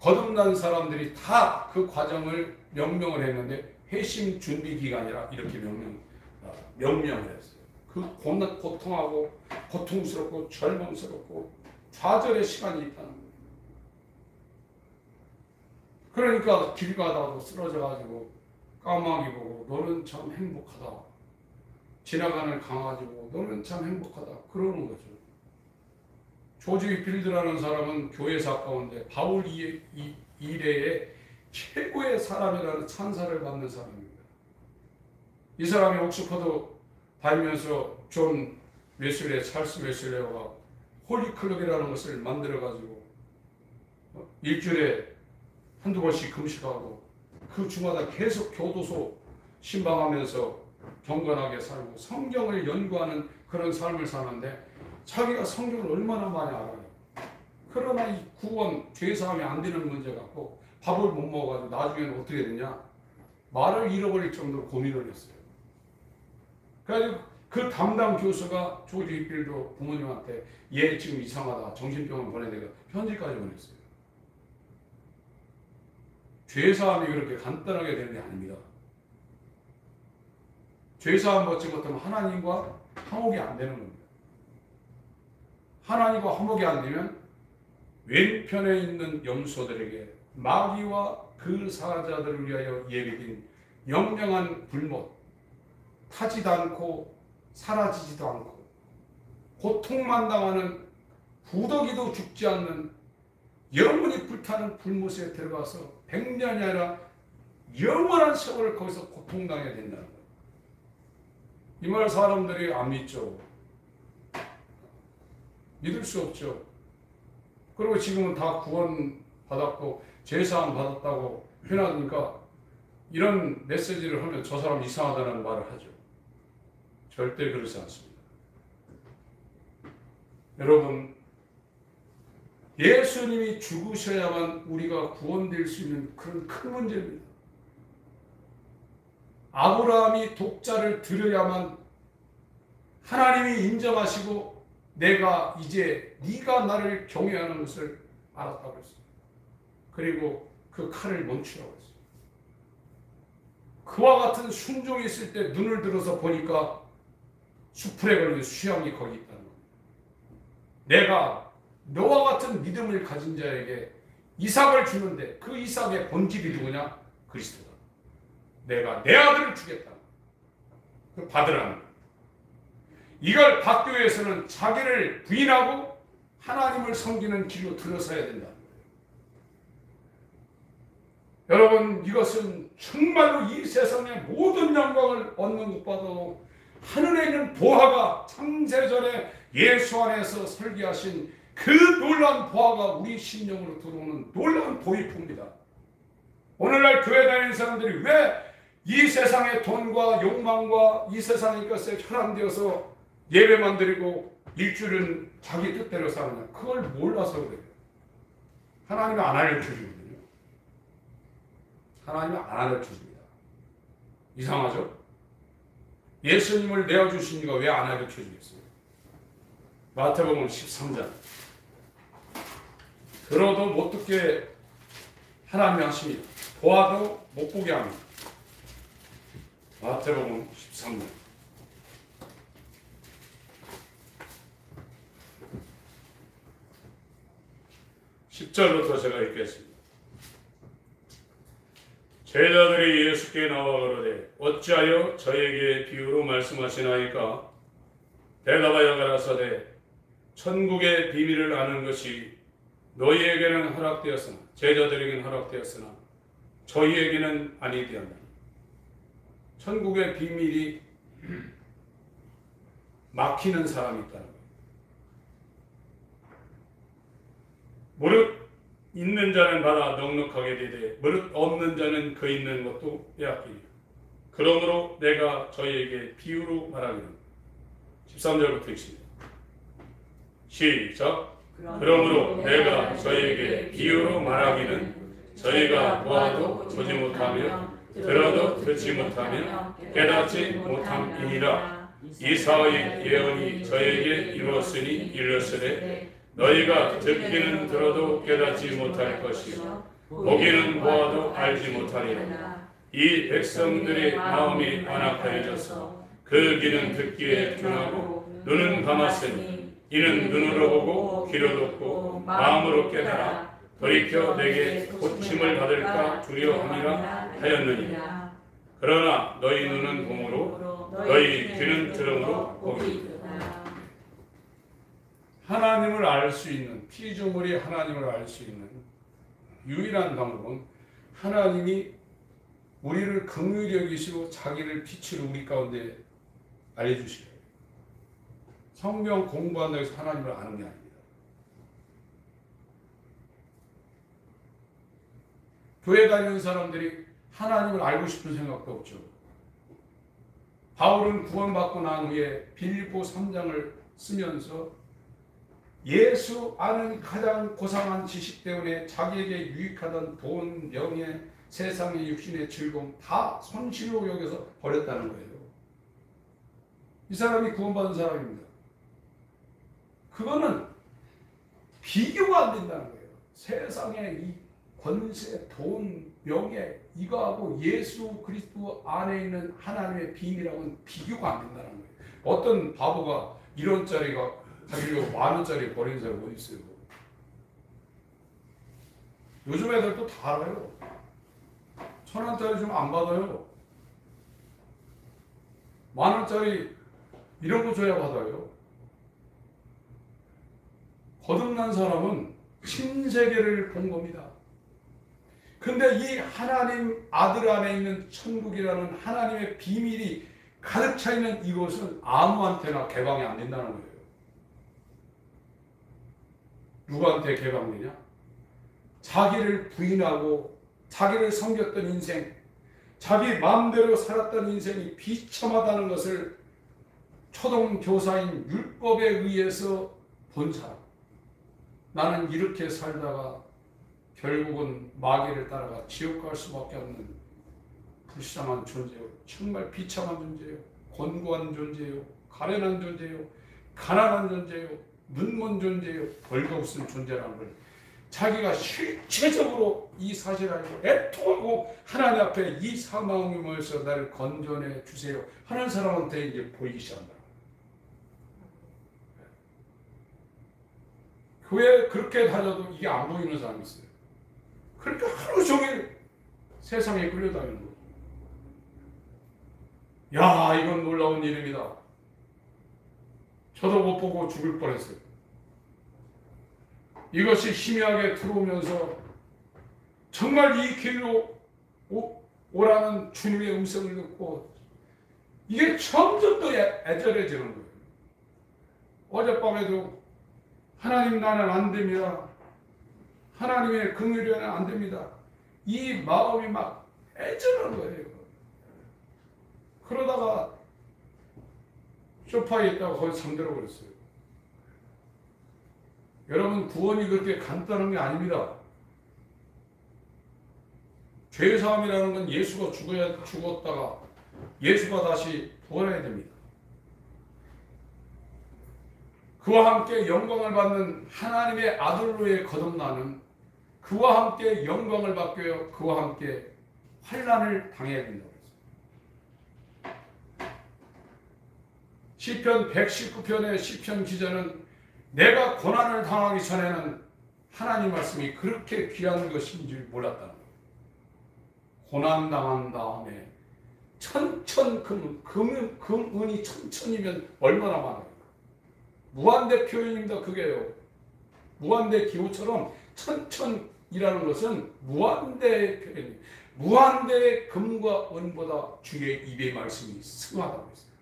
거듭난 사람들이 다 그 과정을 명명을 했는데 회심 준비 기간이라 이렇게 명명을 했어요. 그 고통하고 고통스럽고 절망스럽고 좌절의 시간이 있다는 거예요. 그러니까 길 가다가도 쓰러져가지고 까마귀 보고 너는 참 행복하다. 지나가는 강아지 보고 너는 참 행복하다. 그러는 거죠. 조지 휘필드라는 사람은 교회사 가운데 바울 이래의 최고의 사람이라는 찬사를 받는 사람입니다. 이 사람이 옥스퍼드 다니면서 존 웨슬레, 찰스 웨슬레가 홀리클럽이라는 것을 만들어가지고 일주일에 한두 번씩 금식하고 그 주마다 계속 교도소 신방하면서 경건하게 살고 성경을 연구하는 그런 삶을 사는데 자기가 성경을 얼마나 많이 알아요. 그러나 이 구원, 죄사함이 안 되는 문제 갖고 밥을 못 먹어가지고 나중에는 어떻게 되냐? 말을 잃어버릴 정도로 고민을 했어요. 그래서 그 담당 교수가 조지 휘필드 부모님한테 얘 지금 이상하다. 정신병원 보내내가 편지까지 보냈어요. 죄사함이 그렇게 간단하게 되는 게 아닙니다. 죄사함 받지 못하면 하나님과 화목이 안 되는 겁니다. 하나님과 화목이 안 되면 왼편에 있는 염소들에게 마귀와 그 사자들을 위하여 예비된 영영한 불못, 타지도 않고 사라지지도 않고 고통만 당하는 부더기도 죽지 않는 영원히 불타는 불못에 들어가서 100년이 아니라 영원한 세월을 거기서 고통당해야 된다는 거예요. 이 말 사람들이 안 믿죠. 믿을 수 없죠. 그리고 지금은 다 구원 받았고 제사함 받았다고 표현하니까 이런 메시지를 하면 저 사람 이상하다는 말을 하죠. 절대 그렇지 않습니다. 여러분, 예수님이 죽으셔야만 우리가 구원될 수 있는 그런 큰 문제입니다. 아브라함이 독자를 드려야만 하나님이 인정하시고 내가 이제 네가 나를 경외하는 것을 알았다고 했어요. 그리고 그 칼을 멈추라고 했어요. 그와 같은 순종이 있을 때 눈을 들어서 보니까 수풀에 걸린 수양이 거기 있다는 겁니다. 내가 너와 같은 믿음을 가진 자에게 이삭을 주는데 그 이삭의 본질이 누구냐? 그리스도다. 내가 내 아들을 주겠다. 그 받으라는 거예요. 이걸 받기 위해서는 자기를 부인하고 하나님을 섬기는 길로 들어서야 된다. 여러분, 이것은 정말로 이 세상의 모든 영광을 얻는 것보다도 하늘에 있는 보화가 창세전에 예수 안에서 설계하신 그 놀라운 보화가 우리 심령으로 들어오는 놀라운 도입부입니다. 오늘날 교회 다니는 사람들이 왜 이 세상의 돈과 욕망과 이 세상의 것에 혈안되어서 예배만 드리고 일주일은 자기 뜻대로 사느냐? 그걸 몰라서 그래요. 하나님이 안 알려주거든요. 하나님이 안 알려줍니다. 이상하죠? 예수님을 내어주시니까 왜 안 알려주시겠어요? 마태복음 13장. 들어도 못 듣게 하나님이 하십니다. 보아도 못 보게 합니다. 마태복음 13장. 10절부터 제가 읽겠습니다. 제자들이 예수께 나와 가로되 어찌하여 저에게 비유로 말씀하시나이까? 대답하여 가라사대 천국의 비밀을 아는 것이 너희에게는 허락되었으나 제자들에게는 허락되었으나 저희에게는 아니되었나니. 천국의 비밀이 막히는 사람이 있다는 거예요. 무릇 있는 자는 받아 넉넉하게 되되 무릇 없는 자는 그 있는 것도 빼앗기리라. 그러므로 내가 저희에게 비유로 말하기를. 13절부터 읽습니다. 시작. 그러므로 내가 저희에게 비유로 말하기는 저희가 보아도 보지 못하며 들어도 듣지 못하며 깨닫지 못함이니라. 이사의 예언이 저에게 이루었으니 이르렀으되 너희가 듣기는 들어도 깨닫지 못할 것이요 보기는 보아도 알지 못하리라. 이 백성들의 마음이 완악하여져서 그 귀는 듣기에 둔하고 눈은 감았으니 이는 눈으로 보고 귀로 듣고 마음으로 깨달아 돌이켜 내게 고침을 받을까 두려워함이라 하였느니라. 그러나 너희 눈은 봄으로 너희 귀는 들음으로 보리이다. 하나님을 알 수 있는, 피조물이 하나님을 알 수 있는 유일한 방법은 하나님이 우리를 긍휼히 여기시고 자기를 빛으로 우리 가운데 알려주시고, 성경 공부한다고 해서 하나님을 아는 게 아닙니다. 교회 다니는 사람들이 하나님을 알고 싶은 생각도 없죠. 바울은 구원받고 난 후에 빌립보 3장을 쓰면서 예수 아는 가장 고상한 지식 때문에 자기에게 유익하던 돈, 명예, 세상의 육신의 즐거움 다 손실로 여겨서 버렸다는 거예요. 이 사람이 구원받은 사람입니다. 그거는 비교가 안 된다는 거예요. 세상의 이 권세, 돈, 명예 이거하고 예수 그리스도 안에 있는 하나님의 비밀하고는 비교가 안 된다는 거예요. 어떤 바보가 1원짜리가 가지려고 10,000원짜리 버리는 사람이 어디 있어요? 요즘 애들도 다 알아요. 1,000원짜리 좀 안 받아요. 10,000원짜리 이런 거 줘야 받아요. 거듭난 사람은 신세계를 본 겁니다. 근데 이 하나님 아들 안에 있는 천국이라는 하나님의 비밀이 가득 차 있는 이것은 아무한테나 개방이 안 된다는 거예요. 누구한테 개방되냐? 자기를 부인하고 자기를 섬겼던 인생, 자기 마음대로 살았던 인생이 비참하다는 것을 초등 교사인 율법에 의해서 본 사람. 나는 이렇게 살다가 결국은 마귀를 따라가 지옥 갈 수밖에 없는 불쌍한 존재요. 정말 비참한 존재요. 곤고한 존재요. 가련한 존재요. 가난한 존재요. 눈먼 존재요. 벌거벗은 존재라는 걸 자기가 실체적으로 이 사실을 알고 애통하고 하나님 앞에 이 사망을 모여서 나를 건져내 주세요 하는 사람한테 이제 보이기 시작한다. 교회 그렇게 다녀도 이게 안 보이는 사람이 있어요. 그러니까 하루 종일 세상에 끌려다니는 거예요. 야, 이건 놀라운 일입니다. 저도 못 보고 죽을 뻔했어요. 이것이 희미하게 들어오면서 정말 이 길로 오라는 주님의 음성을 듣고 이게 점점 더 애절해지는 거예요. 어젯밤에도 하나님 나는 안 됩니다. 하나님의 긍휼이 안 됩니다. 이 마음이 막 애절한 거예요. 그러다가 소파에 있다가 거기 잠들어 버렸어요. 여러분, 구원이 그렇게 간단한 게 아닙니다. 죄사함이라는 건 예수가 죽었다가 예수가 다시 부활해야 됩니다. 그와 함께 영광을 받는 하나님의 아들로의 거듭나는, 그와 함께 영광을 받고요, 그와 함께 환난을 당해야 된다고 했습니다. 시편 119편의 시편 기자는 내가 고난을 당하기 전에는 하나님 말씀이 그렇게 귀한 것인 줄 몰랐다는 거예요. 고난 당한 다음에 금은이 천천이면 얼마나 많아요. 무한대 표현입니다. 그게요. 무한대 기호처럼 천천이라는 것은 무한대 표현이에요. 무한대 금과 은보다 주의 입의 말씀이 승하다고 했어요.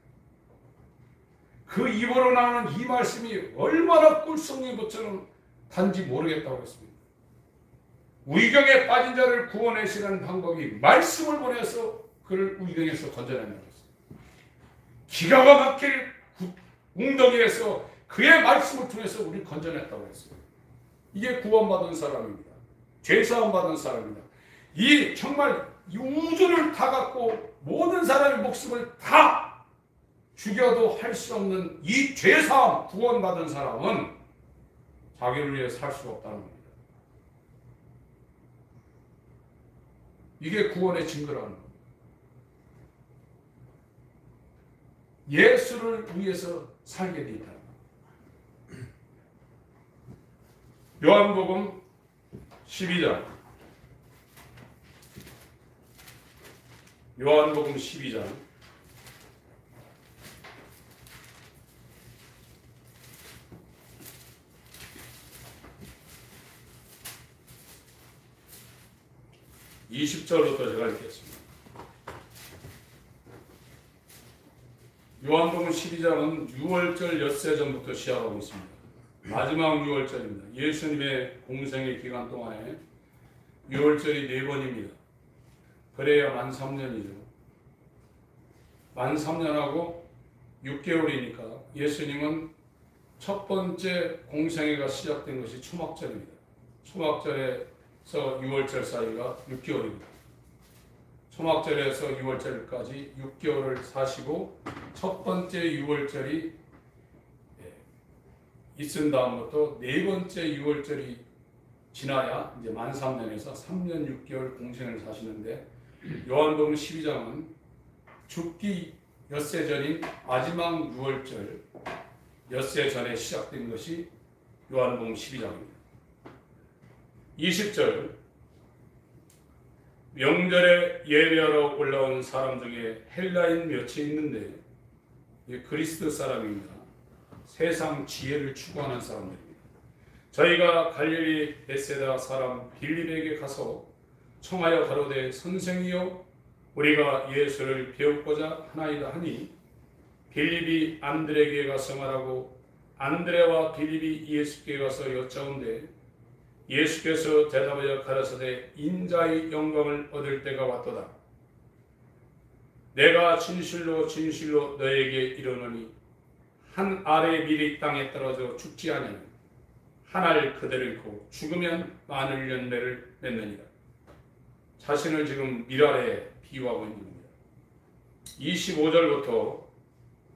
그 입으로 나오는 이 말씀이 얼마나 꿀송이 것처럼 단지 모르겠다고 했습니다. 위경에 빠진 자를 구원하시는 방법이 말씀을 보내서 그를 위경에서 건져낸다고 했습니다. 기가 막힐 웅덩이에서 그의 말씀을 통해서 우리를 건져냈다고 했어요. 이게 구원받은 사람입니다. 죄사함 받은 사람입니다. 이 정말 이 우주를 다 갖고 모든 사람의 목숨을 다 죽여도 할 수 없는 이 죄사함 구원받은 사람은 자기를 위해 살 수가 없다는 겁니다. 이게 구원의 증거라는 겁니다. 예수를 위해서 살게 돼 있다. 요한복음 12장. 요한복음 12장. (20절부터) 제가 읽겠습니다. 요한복음 12장은 6월절 엿새 전부터 시작하고 있습니다. 마지막 6월절입니다. 예수님의 공생의 기간 동안에 6월절이 4번입니다. 그래야 만 3년이죠. 만 3년하고 6개월이니까 예수님은 첫 번째 공생애가 시작된 것이 초막절입니다. 초막절에서 6월절 사이가 6개월입니다. 초막절에서 6월절까지 6개월을 사시고 첫 번째 6월절이 있은 다음부터 네 번째 6월절이 지나야 이제 만 3년에서 3년 6개월 공생을 사시는데 요한복음 12장은 죽기 엿새 전인 마지막 6월절 엿새 전에 시작된 것이 요한복음 12장입니다. 20절 명절에 예배하러 올라온 사람 중에 헬라인 몇이 있는데 그리스 사람입니다. 세상 지혜를 추구하는 사람들입니다. 저희가 갈릴리 베세다 사람 빌립에게 가서 청하여 가로되 선생이여 우리가 예수를 배우고자 하나이다 하니 빌립이 안드레에게 가서 말하고 안드레와 빌립이 예수께 가서 여짜온대 예수께서 대답하여 가라사대 인자의 영광을 얻을 때가 왔도다. 내가 진실로 진실로 너에게 이르노니 한 알의 밀이 땅에 떨어져 죽지 아니하면 한 알 그대로 잃고 죽으면 많은 열매를 맺느니라. 자신을 지금 밀 아래에 비유하고 있는 겁니다. 25절부터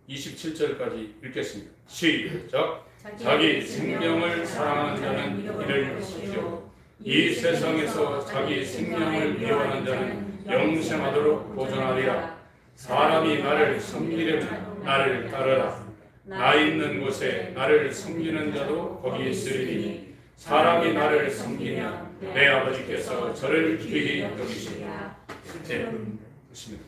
27절까지 읽겠습니다. 시작. 자기 생명을 사랑하는 자는 이를 보십시오. 이 세상에서 자기 생명을 미워하는 자는 영생하도록 보존하리라. 사람이 나를 섬기려면 나를 따르라. 나 있는 곳에 나를 섬기는 자도 거기 있으리니 사람이 나를 섬기면 내 아버지께서 저를 귀히 여기시리라. 네, 그렇습니다.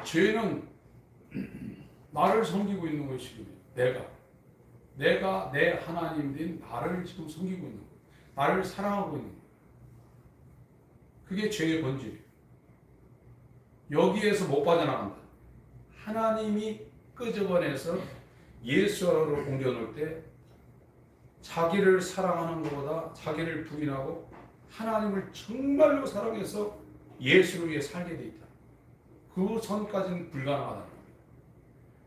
죄는 나를 섬기고 있는 것이거든요. 내가 내 하나님인 나를 지금 섬기고 있는 거예요. 나를 사랑하고 있는 거예요. 그게 죄의 본질이에요. 여기에서 못 빠져나간다. 하나님이 끄집어내서 예수 안으로 옮겨놓을 때 자기를 사랑하는 것보다 자기를 부인하고 하나님을 정말로 사랑해서 예수를 위해 살게 돼 있다. 그 선까지는 불가능하다는 겁니다.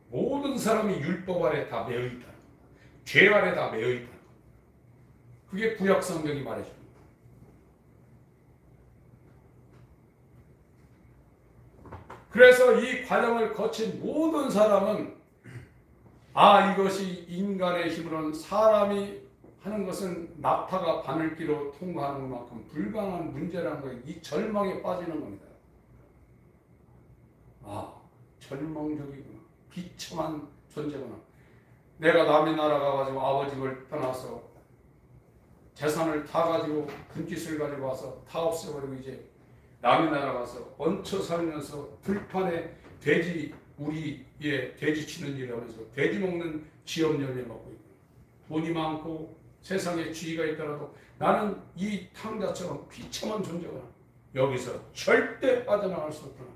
모든 사람이 율법 아래 다 매여 있다. 죄 아래 다 매여 있다. 그게 구약 성경이 말해줍니다. 그래서 이 과정을 거친 모든 사람은 이것이 인간의 힘으로는 사람이 하는 것은 낙타가 바늘기로 통과하는 것만큼 불가능한 문제라는 거예요. 이 절망에 빠지는 겁니다. 절망적이구나. 비참한 존재구나. 내가 남의 나라 가가지고 아버지를 떠나서 재산을 다 가지고 분깃을 가지고 와서 다 없애버리고 이제 남의 나라 가서 얹혀 살면서 들판에 돼지 우리의 돼지 치는 일을 하면서 돼지 먹는 지업 열매 먹고 있고 돈이 많고 세상에 지위가 있더라도 나는 이 탕자처럼 비참한 존재구나. 여기서 절대 빠져나갈 수 없구나.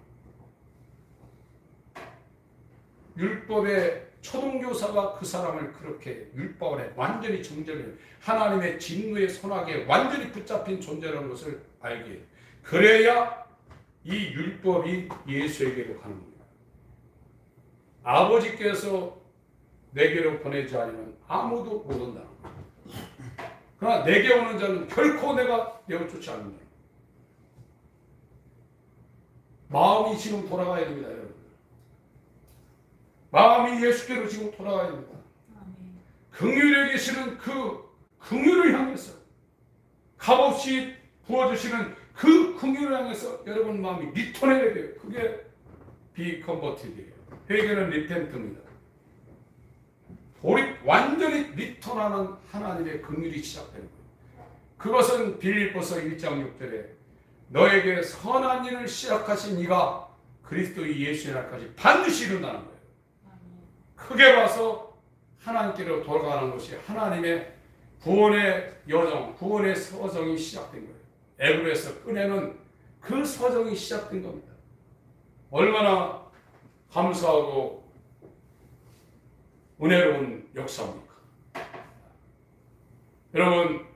율법의 초등교사가 그 사람을 그렇게 율법 안에 완전히 정죄를 하나님의 진노의 손아귀에 완전히 붙잡힌 존재라는 것을 알게 해요. 그래야 이 율법이 예수에게로 가는 겁니다. 아버지께서 내게로 보내지 않으면 아무도 못 온다는 거예요. 그러나 내게 오는 자는 결코 내가 내어쫓지 않는다. 마음이 지금 돌아가야 됩니다, 여러분. 마음이 예수께로 지금 돌아가야 됩니다. 긍휼에 계시는 그 긍휼을 향해서 값없이 부어주시는 그 긍휼을 향해서 여러분 마음이 리턴해야 돼요. 그게 비컨버티드예요. 회개는 리펜트입니다. 완전히 리턴하는 하나님의 긍휼이 시작되는 거예요. 그것은 빌립보서 1장 6절에 너에게 선한 일을 시작하신 이가 그리스도 예수의 날까지 반드시 이룬다는 거예요. 크게 봐서 하나님께로 돌아가는 것이 하나님의 구원의 여정, 구원의 서정이 시작된 거예요. 애굽에서 꺼내는 그 서정이 시작된 겁니다. 얼마나 감사하고 은혜로운 역사입니까? 여러분,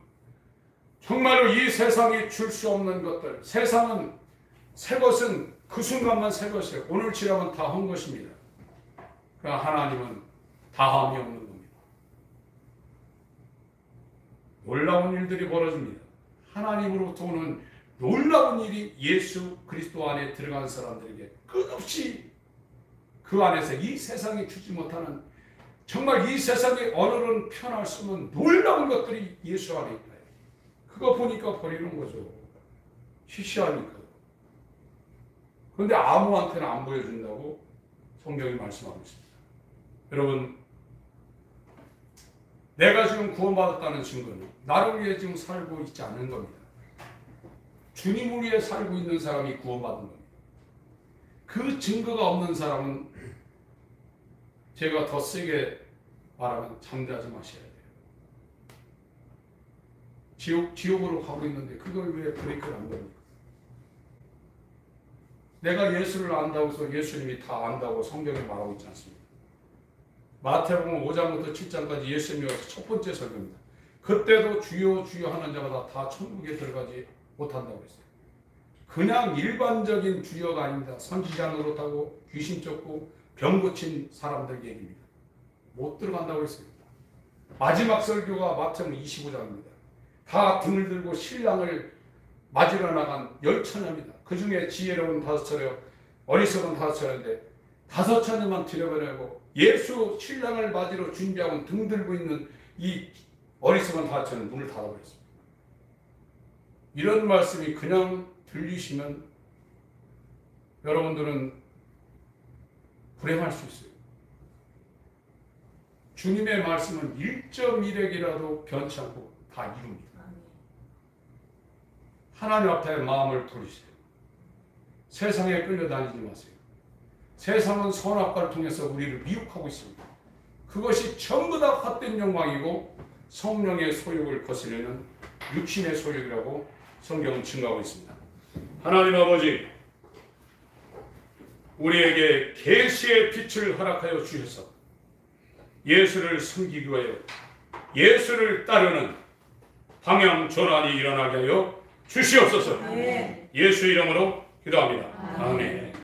정말로 이 세상이 줄 수 없는 것들, 세상은 새 것은 그 순간만 새 것이에요. 오늘 지나면 다 한 것입니다. 그러나 하나님은 다함이 없는 겁니다. 놀라운 일들이 벌어집니다. 하나님으로부터 오는 놀라운 일이 예수 그리스도 안에 들어간 사람들에게 끝없이 그 안에서 이 세상이 주지 못하는 정말 이 세상의 언어로는 표현할 수 없는 놀라운 것들이 예수 안에 있다. 그거 보니까 버리는 거죠. 시시하니까. 그런데 아무한테나 안 보여준다고 성경이 말씀하고 있습니다. 여러분, 내가 지금 구원받았다는 증거는 나를 위해 지금 살고 있지 않은 겁니다. 주님을 위해 살고 있는 사람이 구원받은 겁니다. 그 증거가 없는 사람은 제가 더 세게 말하면 잠대하지 마셔야 돼요. 지옥으로 가고 있는데 그걸 왜 브레이크를 안 겁니까? 내가 예수를 안다고 해서 예수님이 다 안다고 성경에 말하고 있지 않습니까? 마태복음 5장부터 7장까지 예수님이 와서 첫 번째 설교입니다. 그때도 주여 주여 하는 자마다 다 천국에 들어가지 못한다고 했어요. 그냥 일반적인 주여가 아닙니다. 선지자 노릇하고 귀신 쫓고 병 고친 사람들 얘기입니다. 못 들어간다고 했어요. 마지막 설교가 마태복음 25장입니다. 다 등을 들고 신랑을 맞으러 나간 10처녀입니다. 그 중에 지혜로운 5처녀, 어리석은 5처녀인데 5처녀만 들여보내고 예수 신랑을 맞으러 준비하고 등 들고 있는 이 어리석은 5처녀는 문을 닫아버렸습니다. 이런 말씀이 그냥 들리시면 여러분들은 불행할 수 있어요. 주님의 말씀은 1.1핵이라도 변치 않고 다 이룹니다. 하나님 앞에 마음을 돌리세요. 세상에 끌려다니지 마세요. 세상은 선악과를 통해서 우리를 미혹하고 있습니다. 그것이 전부 다 헛된 영광이고 성령의 소욕을 거스르는 육신의 소욕이라고 성경은 증거하고 있습니다. 하나님 아버지, 우리에게 계시의 빛을 허락하여 주셔서 예수를 섬기기 위하여 예수를 따르는 방향 전환이 일어나게 하여 주시옵소서. 예수 이름으로 기도합니다. 아멘.